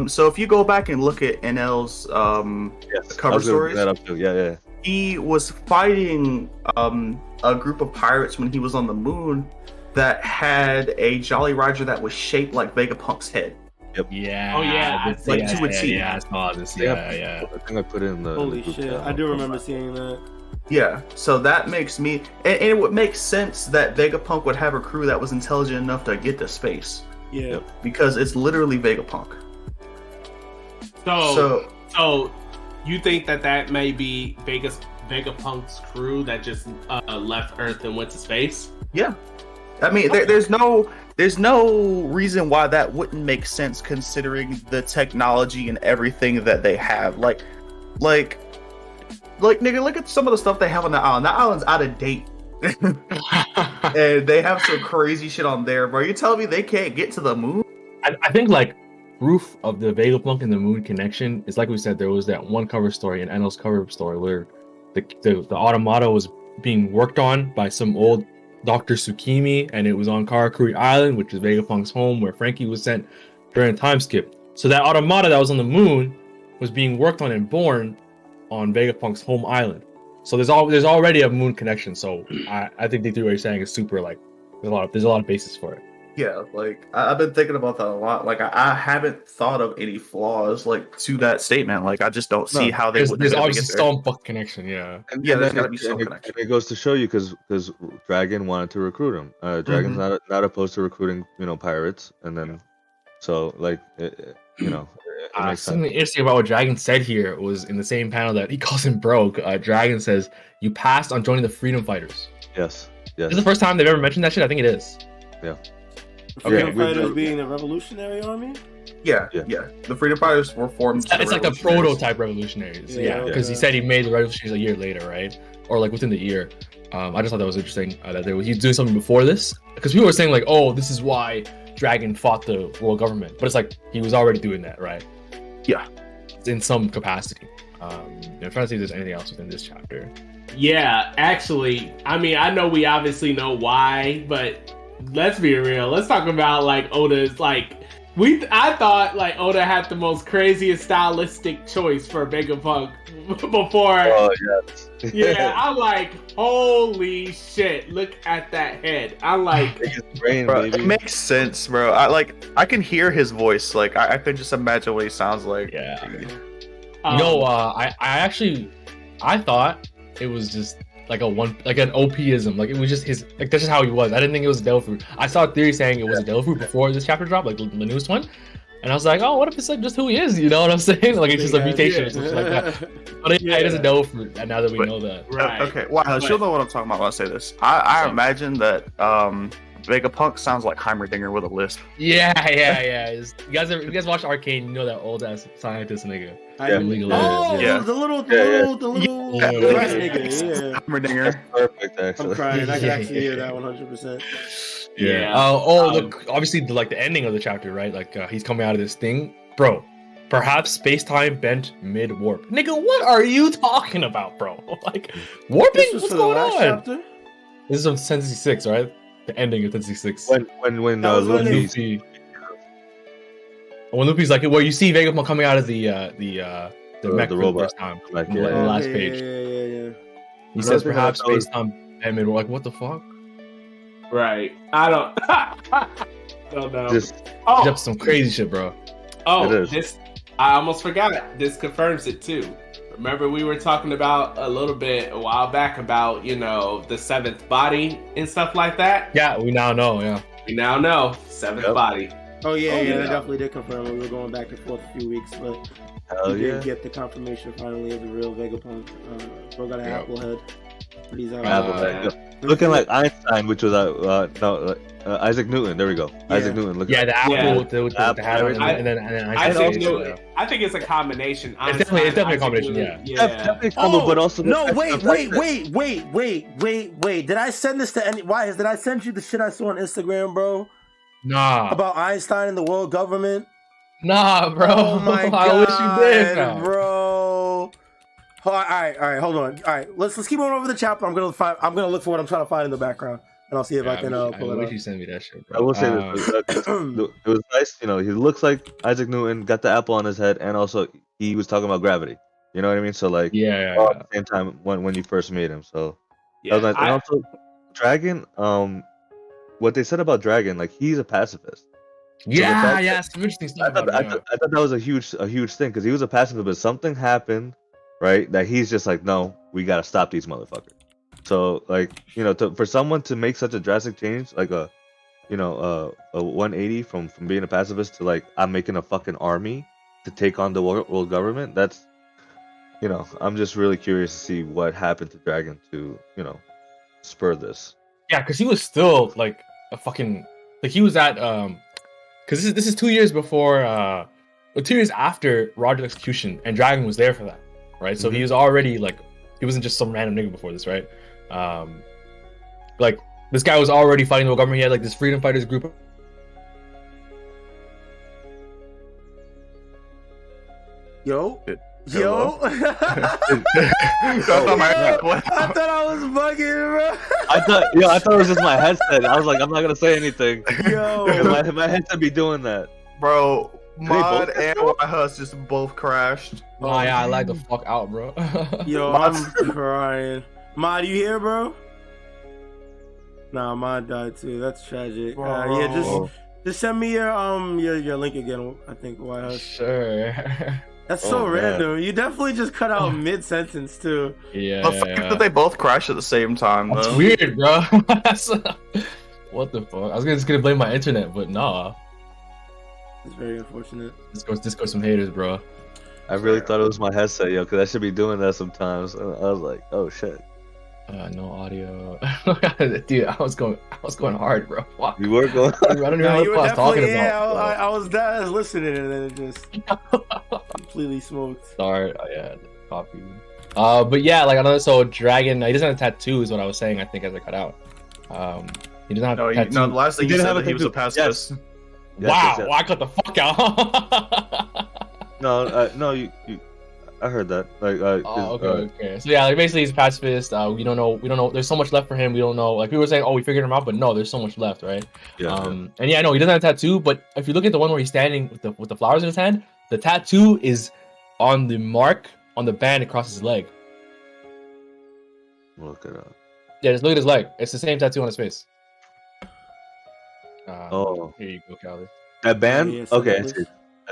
So if you go back and look at NL's Yes, I cover was gonna bring stories, that up too. Yeah. he was fighting a group of pirates when he was on the moon that had a Jolly Roger that was shaped like Vegapunk's head. Yeah. Oh, yeah, This- like yeah, you would see. Yeah, I saw this. Yeah. Yeah. I think I put it in the Holy group shit. chat. I do remember seeing that. Yeah, so that makes me, and it would make sense that Vegapunk would have a crew that was intelligent enough to get to space, Yeah. because it's literally Vegapunk. So you think that may be Vegapunk's crew that just left Earth and went to space? Yeah, I mean, there's no reason why that wouldn't make sense considering the technology and everything that they have. Like, nigga, look at some of the stuff they have on the island. That island's out of date. And they have some crazy shit on there, bro. You telling me they can't get to the moon? I think like proof of the Vegapunk and the moon connection is like we said, there was that one cover story in Enel's cover story where the automata was being worked on by some old Dr. Tsukimi, and it was on Karakuri Island, which is Vegapunk's home, where Frankie was sent during a time skip. So that automata that was on the moon was being worked on and born on Vegapunk's home island. So there's already a moon connection. So I think what you're saying is super, like, there's a lot of basis for it. Yeah, like I've been thinking about that a lot. Like I haven't thought of any flaws like to that statement. Like I just don't see how they would. There's obviously some fucking connection, yeah. And, Yeah, and there's then gotta be some connection. It goes to show you because Dragon wanted to recruit him. Dragon's not opposed to recruiting pirates, and then so like it makes Something sense. interesting about what Dragon said here was in the same panel that he calls him broke. Dragon says, "You passed on joining the Freedom Fighters." Yes. This is the first time they've ever mentioned that shit. I think it is. Yeah. Freedom we- Fighters we- being the Revolutionary Army? Yeah. Yeah. The Freedom Fighters were formed. It's like the prototype revolutionaries. Yeah, Yeah, because he said he made the revolutionaries a year later, right? Or like within the year. I just thought that was interesting that he's doing something before this. Because people were saying like, oh, this is why Dragon fought the world government. But it's like he was already doing that, right? Yeah. In some capacity. I'm trying to see if there's anything else within this chapter. Yeah, actually, I mean, I know we obviously know why, but let's be real. Let's talk about like Oda's like I thought like Oda had the most craziest stylistic choice for Vegapunk before. Oh yes. Yeah, I'm like, holy shit! Look at that head. I'm like, His brain, Bro, baby. it makes sense, bro. I can hear his voice. Like I could just imagine what he sounds like. Yeah. um, I thought it was just like an OPism. Like it was just his, like that's just how he was. I didn't think it was a devil fruit. I saw a theory saying it was a devil fruit before this chapter dropped, like the newest one. And I was like, oh, what if it's like just who he is? You know what I'm saying? Like it's just a mutation or something like that. But yeah, it is a devil fruit. And now that we know that, right? Okay. Wow. She'll know what I'm talking about when I say this. I imagine that Vegapunk sounds like Heimerdinger with a lisp. yeah. If you guys watch Arcane, you know that old ass scientist nigga. Yeah. Oh, Yeah. the little Yeah. grass nigga. Yeah. Heimerdinger. Perfect, I'm actually. crying. I can actually hear that 100%. Yeah. Look, obviously, the ending of the chapter, right? Like he's coming out of this thing, bro. Perhaps space-time bent mid-warp. Nigga, what are you talking about, bro? Like warping? This was What's for the going last on? chapter. This is on 1066, right? The ending of 1066. When That was when Luffy, When Luffy's like, well, you see Vegapunk coming out of the mech the for robot. the first time. like, On yeah. the last Yeah, page. Yeah. He says thing perhaps I thought was- space-time bent mid-warp. Like, what the fuck? Right. I don't know. just He's up to some crazy shit, bro. Oh, It is. this I almost forgot. This confirms it too. Remember we were talking about a little bit a while back about, the seventh body and stuff like that? Yeah, we now know, yeah. We now know. Seventh Yep. body. Oh yeah, yeah. they definitely did confirm it. We were going back and forth a few weeks, but hell we yeah. did get the confirmation finally of the real Vegapunk. Bro got an Yeah. apple head. But he's out. Apple head. Looking like Einstein, which was Isaac Newton. There we go. Yeah. Isaac Newton. Looking Yeah, the apple Yeah. with the Apple, hat on it, I- and then I think, yeah. I think it's a combination. It's definitely a Einstein, combination, Isaac Newton. Yeah, definitely combo, but also the no! fact- Wait! the fact that- Did I send this to any? Why did I send you the shit I saw on Instagram, bro? Nah, About Einstein and the world government? bro. Oh my god! I wish you did, fam. bro. All right, hold on. All right, let's keep going over the chapter. I'm gonna look for what I'm trying to find in the background, and I'll see if I can pull I it wish up. you sent me that shit, bro. I will say this. It was nice. He looks like Isaac Newton, got the apple on his head, and also he was talking about gravity. You know what I mean? So like, Yeah. all at the same time when you first meet him. So that was nice. And also, Dragon. What they said about Dragon, like he's a pacifist. Yeah, some interesting I stuff. thought, about I, it, thought, I thought that was a huge thing because he was a pacifist, but something happened, right? That he's just like, no, we gotta stop these motherfuckers. So like, for someone to make such a drastic change, like a 180 from being a pacifist to like I'm making a fucking army to take on the world government. That's, I'm just really curious to see what happened to Dragon to, spur this. Yeah, because he was still like a fucking like he was at because this is 2 years before 2 years after Roger's execution, and Dragon was there for that, right? So he was already like he wasn't just some random nigga before this, right? Like this guy was already fighting the government. He had like this freedom fighters group. Yo. Hello? I thought I was bugging, bro. I thought it was just my headset. I was like, I'm not gonna say anything. Yo. Because my headset be doing that. Bro, Mod both- and YHuss just both crashed. Oh yeah, I lagged the fuck out, bro. Yo, I'm crying. Ma, you here, bro? Nah, Ma died too. That's tragic. Yeah, just send me your link again. I think YHuss. Sure. That's so Oh, man. random. You definitely just cut out mid sentence too. Yeah. The fact that they both crashed at the same time, That's though. weird, bro. What the fuck? I was just gonna blame my internet, but nah. It's very unfortunate. This goes some haters, bro. I really thought it was my headset, because I should be doing that sometimes. And I was like, oh shit. No audio. Dude, I was going hard, bro. Fuck. You were going. I don't even know what I was talking about. I was listening and then it just completely smoked. Sorry. Oh, yeah, copy. But yeah, like another Dragon. He doesn't have a tattoo, is what I was saying. I think as I cut out. He doesn't have a tattoo. No, the last thing He you didn't said have that a he was a tattoo. pacifist. Yes, Wow, yes. I cut the fuck out. No, no, you. I heard that. Like, Okay. So yeah, like basically he's a pacifist. We don't know. There's so much left for him. We don't know. Like people were saying, oh, we figured him out, but no, there's so much left, right? Yeah. And yeah, no, he doesn't have a tattoo. But if you look at the one where he's standing with the flowers in his hand, the tattoo is on the mark on the band across his leg. Look it up. Yeah, just look at his leg. It's the same tattoo on his face. Here you go, Callie. That band? Yeah, Okay. so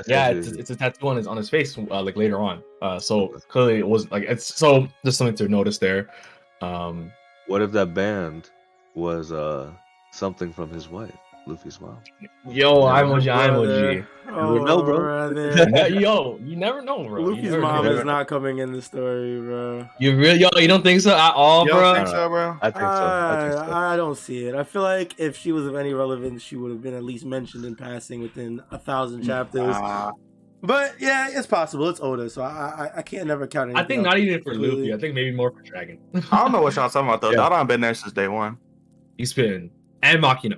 Yeah, it's a tattoo on his face, like later on. So clearly it was like it's so just something to notice there. What if that band was something from his wife, Luffy's mom? Yo, emoji. Oh, know, bro. brother. Yo, you never know, bro. Luffy's mom is not coming in the story, bro. You really, you don't think so at all, You bro? don't think so, bro? I think so. I don't see it. I feel like if she was of any relevance, she would have been at least mentioned in passing within 1,000 chapters. But yeah, it's possible. It's Oda, so I can't never count anything. I think not even for Luffy. I think maybe more for Dragon. I don't know what y'all talking about though. Yeah. Y'all done been there since day one. He's been and Makino.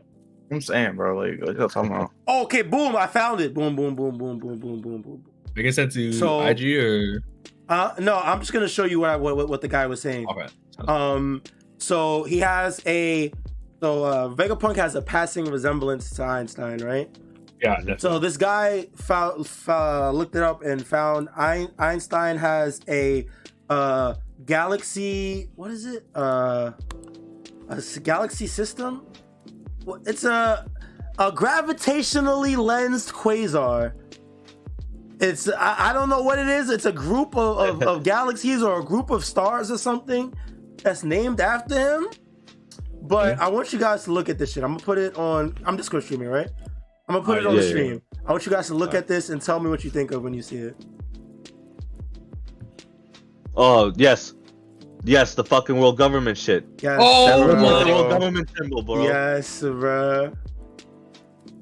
I'm saying, bro. Like, what y'all talking about? Okay, boom! I found it. Boom, boom, boom, boom, boom, boom, boom, boom. I guess that's to So- IG or No, I'm just gonna show you what the guy was saying. okay. So he has Vegapunk has a passing resemblance to Einstein, right? Yeah, definitely. So this guy looked it up and found Einstein has a galaxy. What is it? A galaxy system. It's a gravitationally lensed quasar. It's I don't know what it is. It's a group of galaxies or a group of stars or something that's named after him. But I want you guys to look at this shit. I'm gonna put it on. I'm just gonna stream it, right? I'm gonna put it on the stream. I want you guys to look at this and tell me what you think of when you see it. Oh yes, the fucking world government shit. Yes. That Oh looks my like the world bro. government symbol, bro. Yes, bro.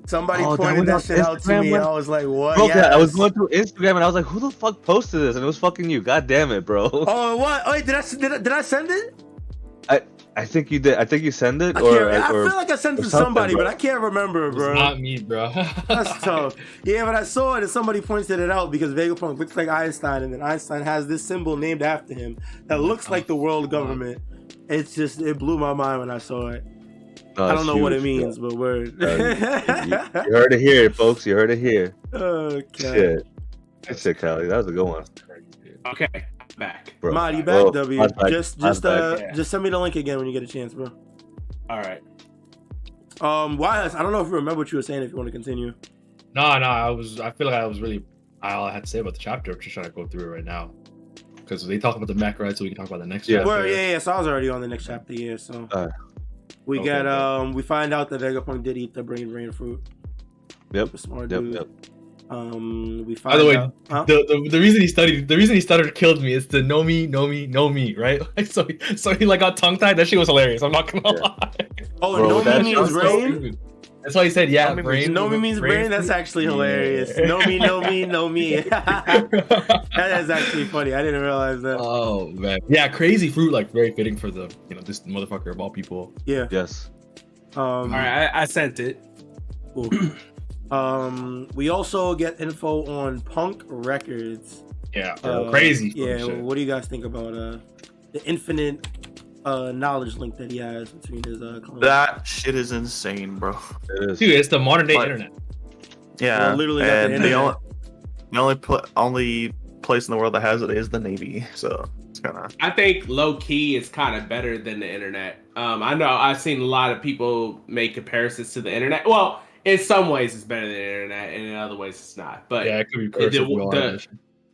Somebody Oh, that pointed that was shit on out to me. Instagram, I was like, what? Bro, Yes. I was going through Instagram and I was like, who the fuck posted this? And it was fucking you. God damn it, bro. Oh, what? Oh, wait, did I send it? I think you did. I think you sent it, I feel like I sent it to something, somebody, bro. but I can't remember, It's bro. not me, bro. That's tough. Yeah, but I saw it and somebody pointed it out because Vegapunk looks like Einstein, and then Einstein has this symbol named after him that looks like the world government. It blew my mind when I saw it. No, I don't it's know what it huge, means, but word. bro. You heard it here, folks. You heard it here. Okay. Shit. Good shit, Callie. That was a good one. Okay, back. Bro. Mod, you back, Whoa, W. Mod's back. Just Mod's back. just send me the link again when you get a chance, bro. All right. YHuss, I don't know if you remember what you were saying. If you want to continue. No, I feel like I was really all I had to say about the chapter. I'm just trying to go through it right now because they talk about the mech, right? So we can talk about the next Yeah. chapter. Well, yeah. So I was already on the next chapter, yeah. So we Okay, get we find out that Vegapunk did eat the brain fruit. Yep. A smart Yep. dude. Yep. We By find the way, out. Huh? the reason he stuttered killed me. It's the know me, right? so he like got tongue tied. That shit was hilarious. I'm not gonna lie. Oh, Bro, Nomi that's means so brain. That's why he said yeah. Nomi means brain. That's actually hilarious. Yeah. Nomi. That is actually funny. I didn't realize that. Oh man, yeah, crazy fruit. Like very fitting for the this motherfucker of all people. Yeah. Yes. All right, I sent it. Cool. We also get info on Punk Records. Yeah, crazy. Yeah. shit. What do you guys think about the infinite knowledge link that he has between his clones? That shit is insane, bro. It is. Dude, it's the modern day But- internet. Yeah, Well, literally got the and internet. the only place in the world that has it is the Navy. So it's kind of I think low key is kind of better than the internet. I know I've seen a lot of people make comparisons to the internet. Well, in some ways it's better than the internet, and in other ways it's not. But Yeah, it could be cursive.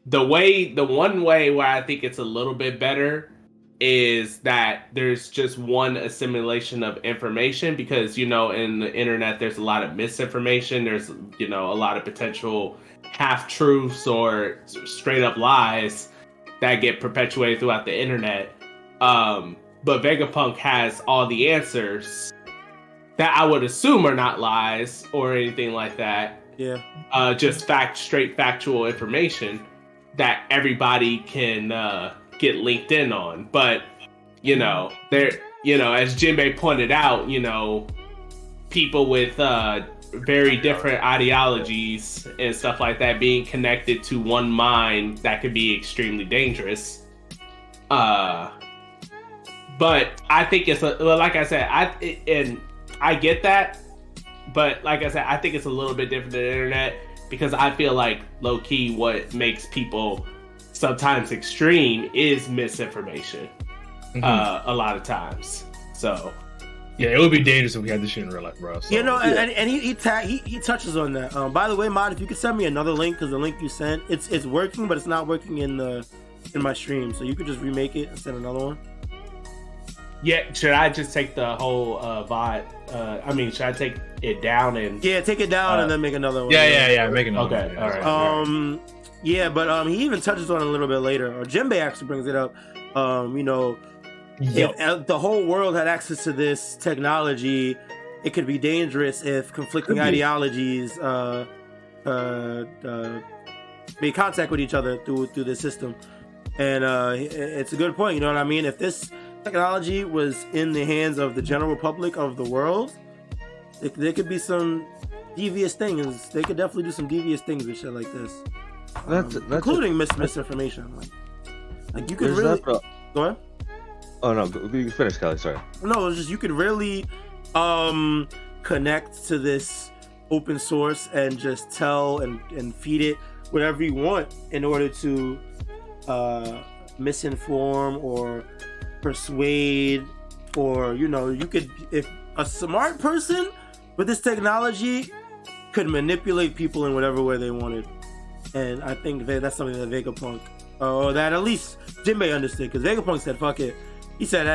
the one way where I think it's a little bit better is that there's just one assimilation of information, because in the internet there's a lot of misinformation, there's a lot of potential half truths or straight up lies that get perpetuated throughout the internet, but Vegapunk has all the answers that I would assume are not lies or anything like that. Yeah. Just straight factual information that everybody can get linked in on. But there, as Jinbei pointed out, people with very different ideologies and stuff like that being connected to one mind that could be extremely dangerous. But I think it's like I said, I get that, but like I said, I think it's a little bit different than the internet because I feel like low key what makes people sometimes extreme is misinformation. A lot of times. So yeah, it would be dangerous if we had this shit in real life, bro. So, and he touches on that. By the way, Mod, if you could send me another link, because the link you sent, it's working, but it's not working in my stream. So you could just remake it and send another one. Yeah, should I just take the whole VOD? Should I take it down and? Yeah, take it down and then make another one. Yeah, make another one. Okay, all right. Yeah, but he even touches on it a little bit later. Or Jinbei actually brings it up. If the whole world had access to this technology, it could be dangerous if conflicting ideologies make contact with each other through the system. And it's a good point. You know what I mean? If this technology was in the hands of the general public of the world, there could be some devious things. They could definitely do some devious things with shit like this, including misinformation. Like you could really go ahead. Oh no, you finish, Kelly. Sorry. No, it's just you could really connect to this open source and just tell and feed it whatever you want in order to misinform or persuade, or you could, if a smart person with this technology could manipulate people in whatever way they wanted. And I think that's something that Vegapunk, or that at least Jinbei understood, because Vegapunk said fuck it. He said,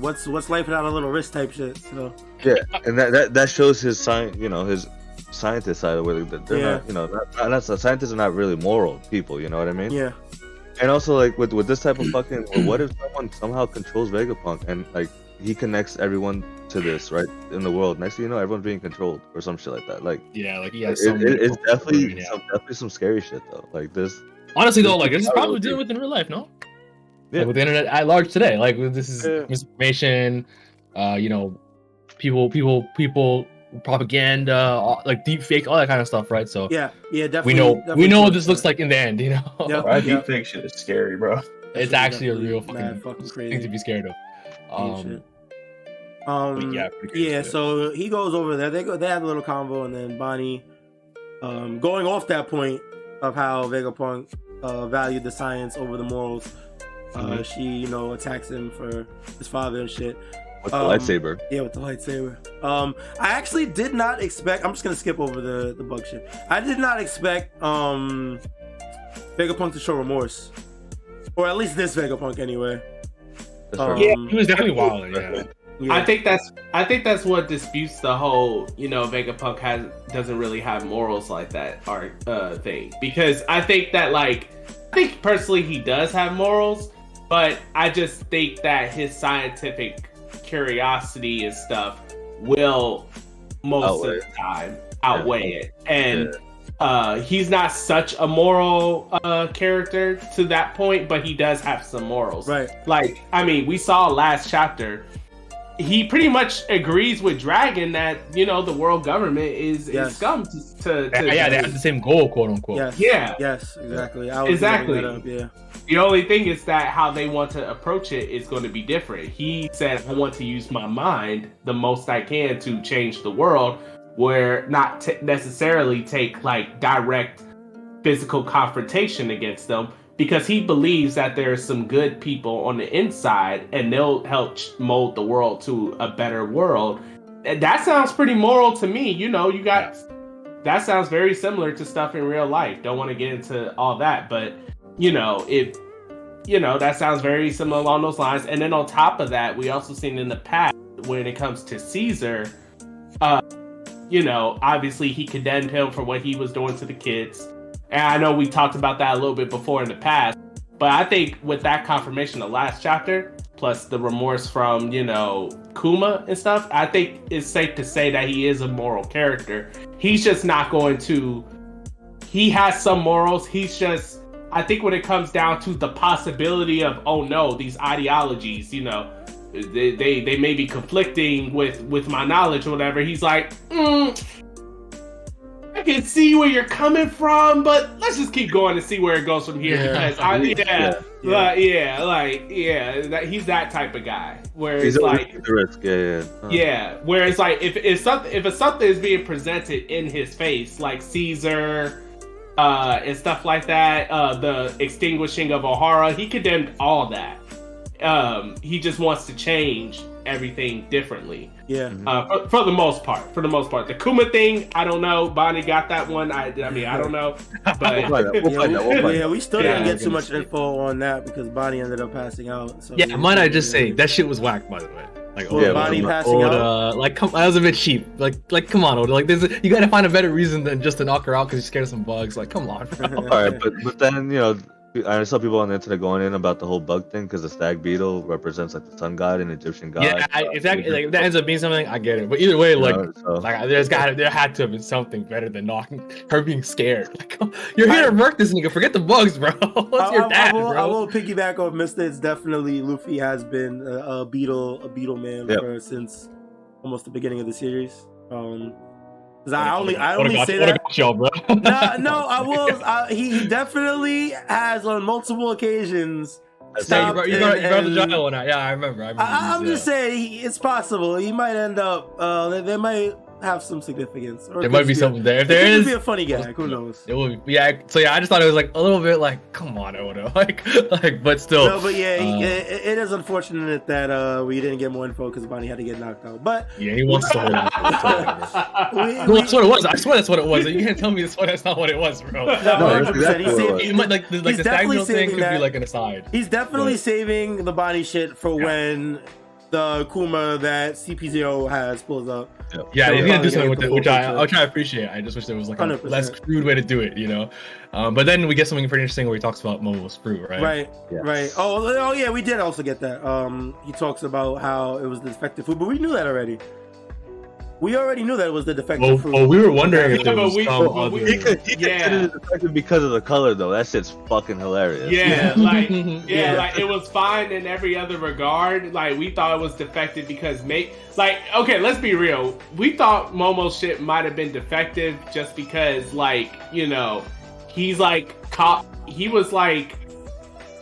"What's life without a little risk?" type shit. So yeah, and that shows his his scientist side of where they're not, scientists are not really moral people. You know what I mean? Yeah. And also, like with this type of fucking, what if someone somehow controls Vegapunk and like he connects everyone to this right in the world? Next thing you know, everyone's being controlled or some shit like that. Like it's definitely some scary shit though. Like this. Honestly though, like this is probably dealing with in real life, no? Yeah. Like with the internet at large today, like this is misinformation, people propaganda, like deep fake, all that kind of stuff, right? So yeah, definitely. We know what this looks like in the end, Deep fake shit is scary, bro. It's actually a real fucking crazy thing to be scared of. So he goes over there. They have a little convo, and then Bonnie, going off that point of how Vegapunk valued the science over the morals. She, attacks him for his father and shit. With the lightsaber. Yeah, with the lightsaber. I actually did not expect. I'm just gonna skip over the bug shit. I did not expect Vegapunk to show remorse, or at least this Vegapunk anyway. He was definitely wild. Yeah. I think that's what disputes the whole, Vegapunk doesn't really have morals like that thing, because I think that I think personally he does have morals, but I just think that his scientific curiosity and stuff will most of the time outweigh it, and he's not such a moral character to that point, but he does have some morals, right? We saw last chapter, he pretty much agrees with Dragon that the world government is scum to they have the same goal, quote unquote. Yes, exactly. Exactly. The only thing is that how they want to approach it is going to be different. He said, I want to use my mind the most I can to change the world, where not necessarily take direct physical confrontation against them, because he believes that there's some good people on the inside and they'll help mold the world to a better world. And that sounds pretty moral to me. That sounds very similar to stuff in real life. Don't want to get into all that, but that sounds very similar along those lines. And then on top of that, we also seen in the past, when it comes to Caesar, obviously he condemned him for what he was doing to the kids. And I know we talked about that a little bit before in the past, but I think with that confirmation, the last chapter, plus the remorse from, Kuma and stuff, I think it's safe to say that he is a moral character. He's just not going to, he has some morals. I think when it comes down to the possibility of, oh no, these ideologies, they may be conflicting with my knowledge or whatever, he's like, I can see where you're coming from, but let's just keep going and see where it goes from here. Because he's that type of guy. Where He's it's like the risk. yeah. Where it's like if something is being presented in his face, like Caesar, and stuff like that, the extinguishing of Ohara, he condemned all that. He just wants to change everything differently. Yeah. For the most part. The Kuma thing, I don't know. Bonnie got that one. I mean, I don't know. But We still didn't get too much info on that because Bonnie ended up passing out. So Yeah, might I just say that shit was whack, by the way. Like, Bonnie passing out. Like, that was a bit cheap. Like, come on, Oda. Like, you gotta find a better reason than just to knock her out because you're scared of some bugs. Like, come on, bro. All right, but then I saw people on the internet going in about the whole bug thing because the stag beetle represents like the sun god and Egyptian god. Yeah, exactly. Like, if that ends up being something, I get it. But either way, there had to have been something better than knocking her being scared. Like, you're here to murk this nigga. Forget the bugs, bro. What's your dad, bro? I will piggyback off Mister. It's definitely Luffy has been a beetle man since almost the beginning of the series. I only say that. Y'all, bro. No, I will. He definitely has on multiple occasions. You brought the giant one out. Yeah, I remember. I'm just saying it's possible. He might end up. They might have some significance. Or there might be something there. If there is, it could be a funny gag. Who knows? It will be. Yeah. So yeah, I just thought it was like a little bit like, come on, Oda. Like, but still. No, but yeah, it is unfortunate that we didn't get more info because Bonnie had to get knocked out. But yeah, he wants to hold on. That's what it was. I swear that's what it was. You can't tell me that's not what it was, bro. No, 100%. He's the stag thing could be like an aside. He's definitely saving the Bonnie shit for when the Kuma that CP0 has pulls up. Yeah, he's gonna do something with it, which I'll try to appreciate. I just wish there was like a 100%. less crude way to do it, But then we get something pretty interesting where he talks about Momo's fruit, right? Right. Oh yeah, we did also get that. He talks about how it was the defective food, but we knew that already. We already knew that it was the defective fruit. Oh, we were wondering if there was he could it defective because of the color though. That shit's fucking hilarious. Yeah, like it was fine in every other regard. Like we thought it was defective because okay, let's be real. We thought Momo's shit might have been defective just because he's he was like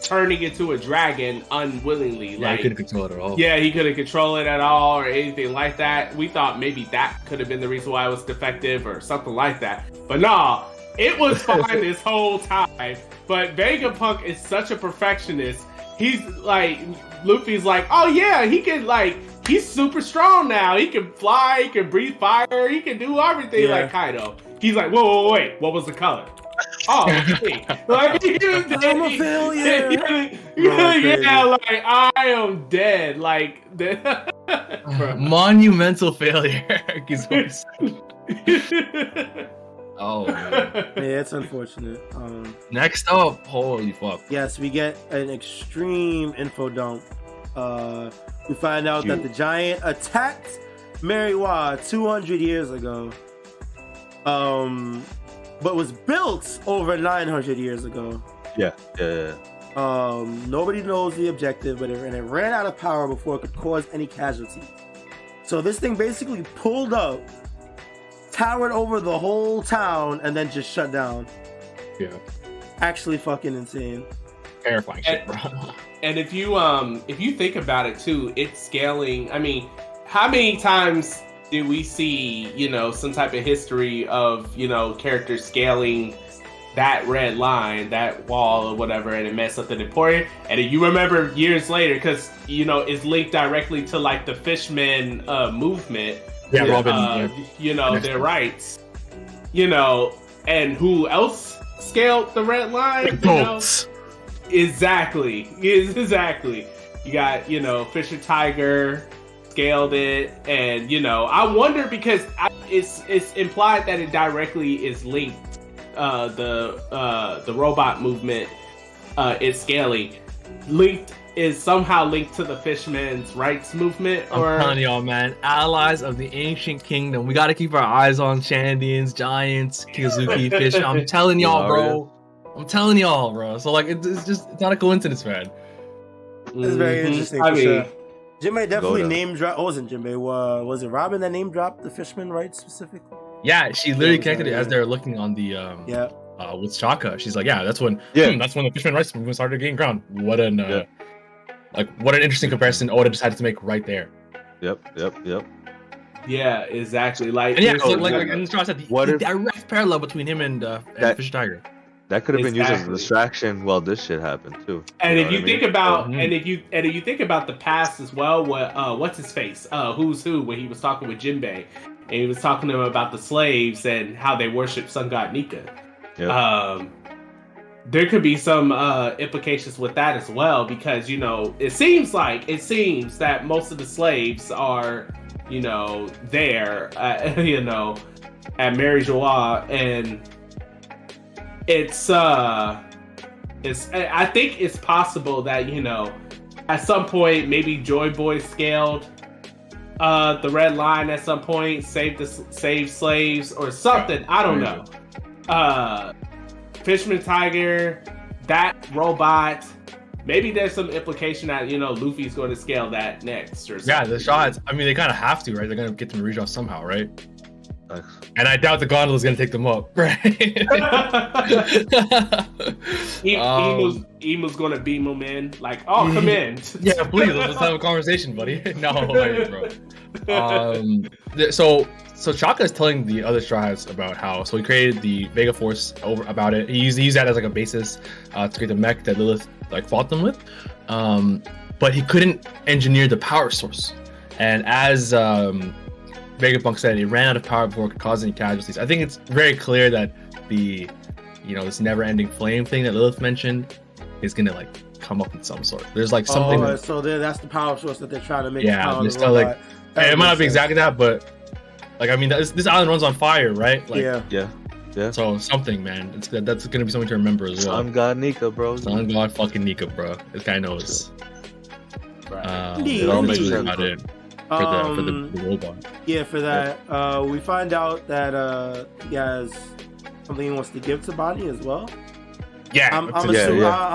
turning into a dragon unwillingly. Yeah, he couldn't control it at all. Yeah, he couldn't control it at all or anything like that. We thought maybe that could have been the reason why it was defective or something like that. But nah, it was fine this whole time. But Vegapunk is such a perfectionist. He's like, Luffy's like, oh yeah, he can he's super strong now. He can fly, he can breathe fire, he can do everything like Kaido. He's like, whoa, wait, what was the color? Oh, okay. I'm a failure. I am dead. Monumental failure. Oh man. Yeah, it's unfortunate. Next up, holy fuck. Yes, we get an extreme info dump. We find out that the giant attacked Meriwa 200 years ago. But was built over 900 years ago. Yeah. Nobody knows the objective, and it ran out of power before it could cause any casualties. So this thing basically pulled up, towered over the whole town, and then just shut down. Yeah. Actually fucking insane. Terrifying shit, bro. And if you think about it too, it's scaling. I mean, how many times do we see, some type of history of, characters scaling that red line, that wall or whatever, and it messed up the important? And you remember years later, because, it's linked directly to like the fishmen movement. Yeah, Robin. Their rights. And who else scaled the red line? Boats. Exactly. You got, Fisher Tiger scaled it, and I wonder because it's implied that it directly is linked. The robot movement is scaling. Is somehow linked to the Fishmen's rights movement. Or I'm telling y'all, man, allies of the ancient kingdom. We got to keep our eyes on Chandians, giants, Kizuki, fish. I'm telling y'all, bro. So it's not a coincidence, man. It's very interesting. Sure. Jinbei definitely name dropped. Oh, it wasn't Jinbei. Was it Robin that name dropped the Fishman rights specifically? Yeah, she literally Yeah, connected it as yeah. they're looking on the Yeah. with Shaka. She's like, yeah, that's when Yeah. that's when the fisherman rice movement started gaining ground. What an Yeah. what an interesting comparison Oda decided to make right there. Yep. Yeah, exactly. Like, And yeah, there's- so like and Straw said, What the if- direct parallel between him and Fish Tiger. That could have been used as a Exactly. distraction while this shit happened too. and know if what you I think mean? about, Mhm. and if you think about the past as well, what's his face? Who's who? When he was talking with Jinbei, and he was talking to him about the slaves and how they worship Sun God Nika. Yeah. There could be some implications with that as well, because it seems that most of the slaves are there at Mary Joie, and I think it's possible that at some point maybe Joy Boy scaled the red line at some point, saved slaves or something. I don't know. Fishman Tiger, that robot. Maybe there's some implication that Luffy's going to scale that next or something. Yeah, the shots. I mean, they kind of have to, right? They're gonna get them to redraw somehow, right? Nice. And I doubt the gondola's gonna take them up, right? Emu's going to beam him in, like, oh, come in. Yeah, please, let's have a conversation, buddy. No way, bro. So Chaka is telling the other Straw Hats about how he created the Vega Force about it. He used that as like a basis to create the mech that Lilith fought them with, but he couldn't engineer the power source. And as Vegapunk said, it ran out of power before it could cause any casualties. I think it's very clear that this never-ending flame thing that Lilith mentioned is gonna come up in some sort. There's something. So that's the power source that they're trying to make. Yeah, power there's the still robot. That it might not be makes exactly that, but I mean, this island runs on fire, right? Yeah. So something, man. That's gonna be something to remember as well. Sun God Nika, bro. Sun God fucking Nika, bro. This guy knows. Indeed, It all makes indeed. sense about it for the robot. Yeah, for that, we find out that he has something he wants to give to Bonnie as well. Yeah, I'm Yeah.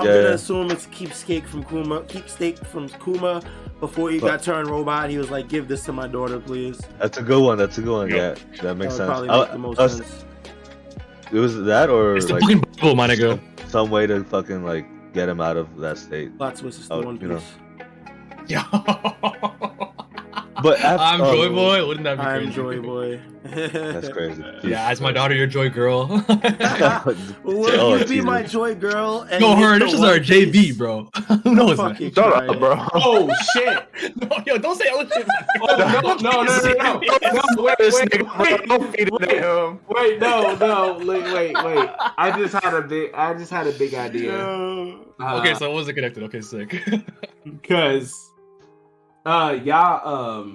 gonna assume it's keepsake from Kuma before he But- got turned robot. He was like, "Give this to my daughter, please." That's a good one. Yep. Yeah, that makes That would sense. probably make the most sense. It was that, or it's the fucking Bible, my nigga. some way to fucking get him out of that state. Plot twist is the Oh, One Piece. you know. Yeah. But I'm Joy Boy. Wouldn't that be I'm crazy? Joy Boy. That's crazy. Yeah, as my daughter, your Joy girl. Will Oh, you be Jesus. my Joy girl? And Yo, get her the initials One are JB, Piece? bro. Who knows, man? Fucking Shut try up, it. bro. Oh shit! No, yo, don't say other shit. Oh, no, wait, This nigga, bro, don't feed it to him. wait, no, wait. I just had a big idea. Okay, so what was it connected? Okay, sick. Because y'all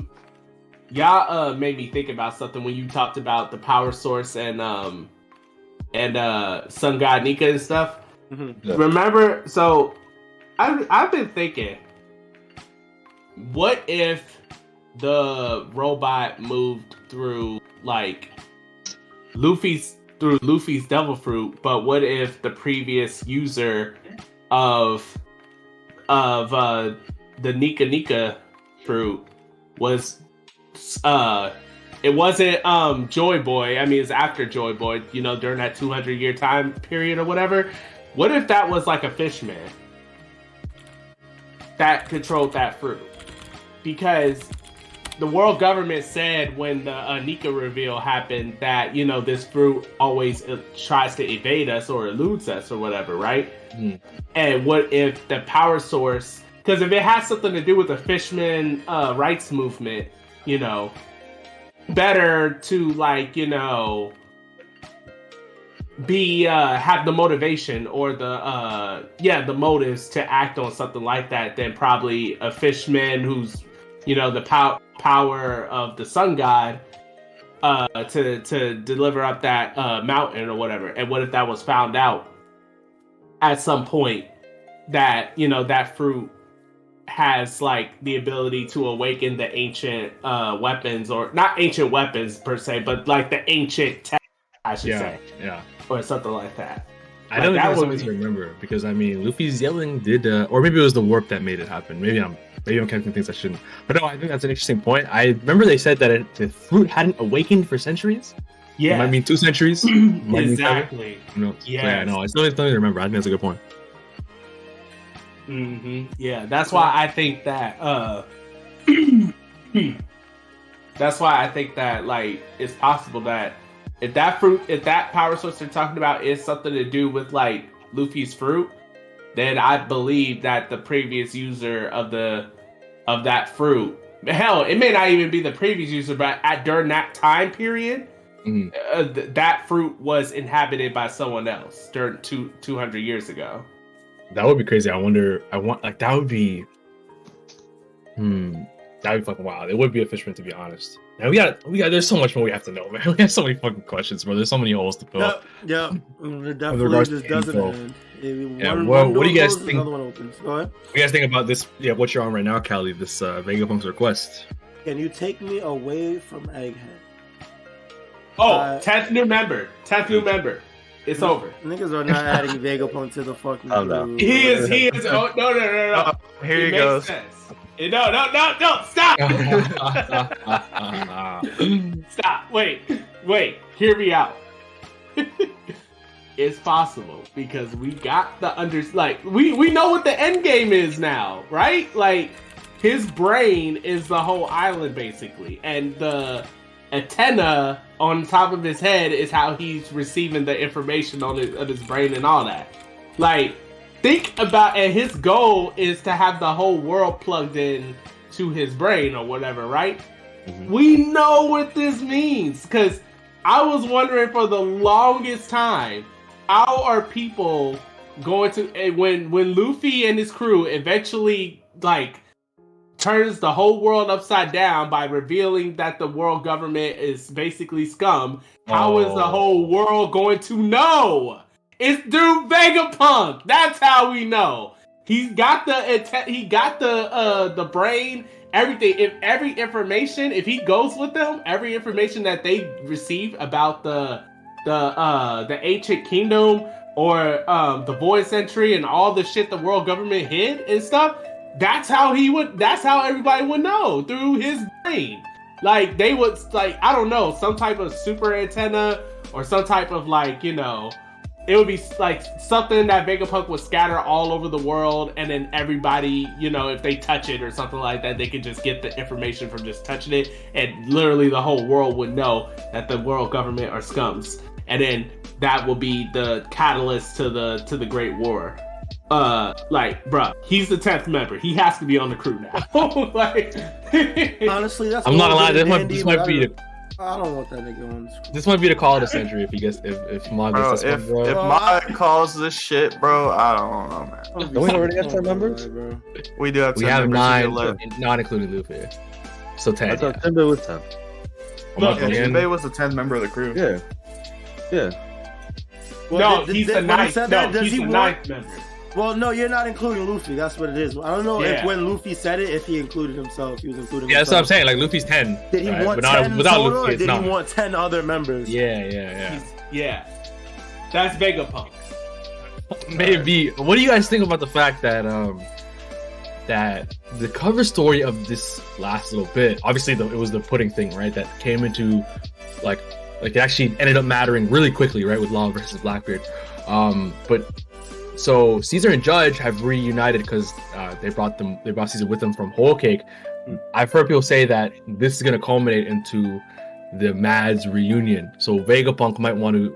made me think about something when you talked about the power source and Sun God Nika and stuff. Mhm. Yeah. Remember, so I've been thinking, what if the robot moved through Luffy's devil fruit, but what if the previous user of the Nika fruit was it wasn't Joy Boy. I mean, it's after Joy Boy, during that 200-year time period or whatever. What if that was like a fishman that controlled that fruit? Because the world government said when the Nika reveal happened that this fruit always tries to evade us or eludes us or whatever, right? And what if the power source? Because if it has something to do with the fisherman rights movement, better to be have the motivation or the motives to act on something like that than probably a fishman who's the power of the sun god to deliver up that mountain or whatever. And what if that was found out at some point that that fruit has the ability to awaken the ancient weapons, or not ancient weapons per se, but the ancient tech, I should say, or something like that. I don't think that that's would something be- to remember, because I mean, Luffy's yelling did, or maybe it was the warp that made it happen. Maybe I'm counting things I shouldn't. But no, I think that's an interesting point. I remember they said that the fruit hadn't awakened for centuries. Yeah, It might mean 2 centuries. Might mean 7. exactly. You know, Yes. yeah, no, it's something to remember. I think that's a good point. Yeah, that's why I think that. That's why I think that like it's possible that if that power source they're talking about is something to do with like Luffy's fruit, then I believe that the previous user of that fruit, hell, it may not even be the previous user, but during that time period, that fruit was inhabited by someone else during 200 years ago. That would be crazy. That would be. That'd be fucking wild. It would be a fishman, to be honest. Man, we got. There's so much more we have to know, man. We have so many fucking questions, bro. There's so many holes to fill. Yeah. It definitely just doesn't end. What do you guys think? Another one opens. Go ahead. What do you guys think about this? Yeah, what you're on right now, Callie? This Vegapunk'S request. Can you take me away from Egghead? Oh, 10th new member. It's over. Niggas are not adding Vegapunk to the fucking group. He is. Oh, no. Here he makes goes. sense. No, stop! Stop, wait, hear me out. It's possible, because we got the we know what the end game is now, right? Like, his brain is the whole island, basically, and the antenna on top of his head is how he's receiving the information on his brain and all that. Like, think about, and his goal is to have the whole world plugged in to his brain or whatever, right? We know what this means, because I was wondering for the longest time, how are people going to, when Luffy and his crew eventually like turns the whole world upside down by revealing that the world government is basically scum, how is the whole world going to know? It's through Vegapunk. That's how we know. He's got the brain, everything. If every information, if he goes with them, every information that they receive about the ancient kingdom or the void century and all the shit the world government hid and stuff, that's how everybody would know, through his brain. Like, they would, like, I don't know, some type of super antenna or some type of, like, you know, it would be like something that Vegapunk would scatter all over the world, and then everybody, you know, if they touch it or something like that, they could just get the information from just touching it, and literally the whole world would know that the world government are scums, and then that will be the catalyst to the Great War. Like, bruh, he's the 10th member. He has to be on the crew now. Like, honestly, that's. I'm not gonna lie. This might be the. I don't want that nigga on. This might be the call of the century if Manga gets this one, bro. If Manga calls this shit, bro, I don't know, man. Don't we already have 10 members? We do have 10 We have members. 9, not including Luffy. So 10. I thought Timber was 10. Jinbei was the 10th member of the crew. Yeah. Well, no, he's the 9th. No, he's the 9th member. Well, no, you're not including Luffy. That's what it is. I don't know if Yeah. when Luffy said it, if he included himself, he was including. Yeah, that's what I'm himself. saying. Like, Luffy's 10. Did he right? want But 10 without total, Luffy, or it's did not. he want 10 other members? Yeah. Yeah. That's Vegapunk. Maybe. What do you guys think about the fact that that the cover story of this last little bit, obviously it was the pudding thing, right? That came into like it actually ended up mattering really quickly, right? With Law versus Blackbeard. But so Caesar and Judge have reunited because they brought Caesar with them from Whole Cake. I've heard people say that this is going to culminate into the Mads reunion. So Vegapunk might want to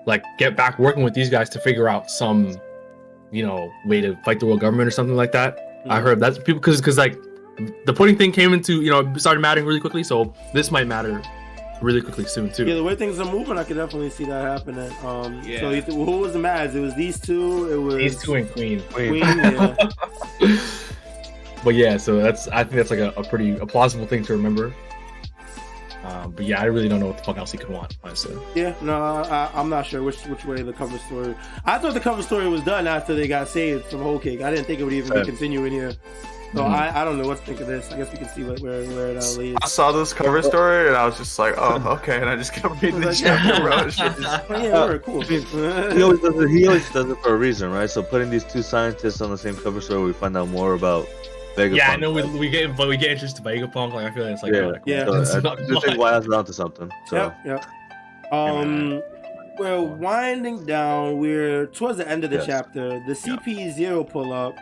like get back working with these guys to figure out some, you know, way to fight the world government or something like that. I heard that's people because like the pudding thing came into, you know, started mattering really quickly. So this might matter really quickly soon too. Yeah, the way things are moving, I could definitely see that happening. Yeah. So who was the Mads? It was these two. It was These two and Queen. Yeah. But yeah, so I think that's like a plausible thing to remember. But yeah, I really don't know what the fuck else he could want, honestly. Yeah, no, I'm not sure which way the cover story. I thought the cover story was done after they got saved from Whole Cake. I didn't think it would even be continuing here. So I don't know what to think of this. I guess we can see where it leads. I saw this cover story and I was just like, oh, okay, and I just kept reading the chapter, bro. It's just- Yeah, cool. He always does it for a reason, right? So putting these two scientists on the same cover story, we find out more about Vegapunk. Yeah, I know we get introduced to Vegapunk. Like I feel like it's like Yeah. So, not I just think YHuss is onto something. So Yep. We're winding down. We're towards the end of the Yes. chapter. The CP0 pull up.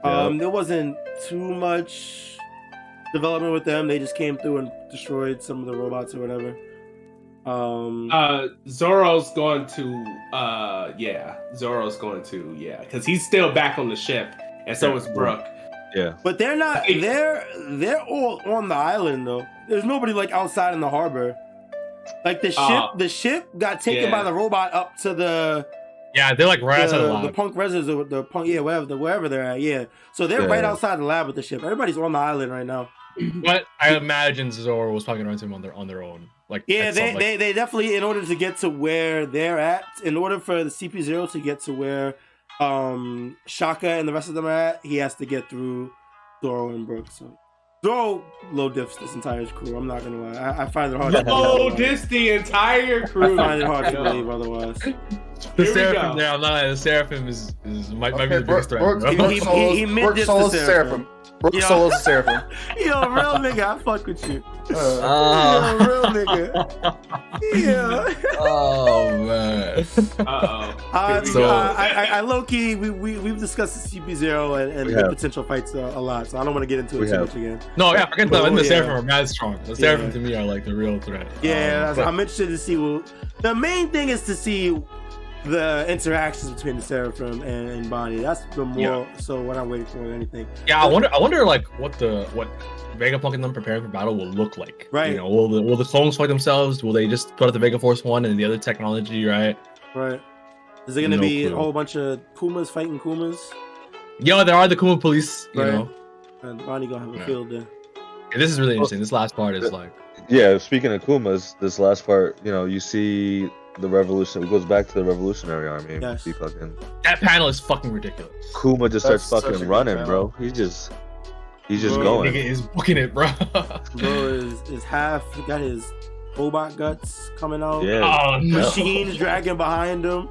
Yep. There wasn't too much development with them. They just came through and destroyed some of the robots or whatever. Zoro's going to because he's still back on the ship, and so is Brook. yeah, But they're not. They're all on the island though. There's nobody like outside in the harbor. Like the ship got taken by the robot up to the they're like right outside the lab. the punk residents or the punk wherever they're at. Yeah, so they're right outside the lab with the ship. Everybody's on the island right now. But I imagine Zoro was talking around to him on their own. Like they definitely, in order to get to where they're at, in order for the CP0 to get to where Shaka and the rest of them are at, he has to get through Zoro and Brook. So Zoro low diffs this entire crew. I'm not gonna lie. I find it hard. Low diffs the entire crew. I find it hard to believe otherwise. The Here we Seraphim go. there, I'm not lying, the Seraphim might be the biggest threat. Brook bro. He mid-dips the Seraphim. Brook You know- solos the Seraphim. Yo, real nigga, I fuck with you. Uh, Yo, real nigga. Yeah. oh man. I low key we've discussed the CP0 and We the have. potential fights a lot, so I don't want to get into it We too have. much again. No, yeah, forget that. Oh, The yeah. Seraphim are mad strong. The Seraphim Yeah. to me are like the real threat. Yeah, But- I'm interested to see the main thing is to see the interactions between the Seraphim and Bonnie. That's the more so what I'm waiting for than anything. Yeah, I wonder like what Vegapunk and them preparing for battle will look like. Right. You know, will the clones fight themselves? Will they just put out the Vega Force 1 and the other technology, right? Right. Is there gonna No be clue. a whole bunch of Kumas fighting Kumas? Yo, there are the Kuma police, you Right. know. And Bonnie gonna have a Yeah. field there. And this is really interesting. This last part is like Yeah, speaking of Kumas, this last part, you see the revolution. It goes back to the Revolutionary Army. Yes. You see fucking that panel is fucking ridiculous. Kuma just That's starts such a fucking good running, panel. bro. He's just Bro, going. Nigga is booking it, bro. Bro is half got his robot guts coming out. Yeah. Oh no. Machines dragging behind him.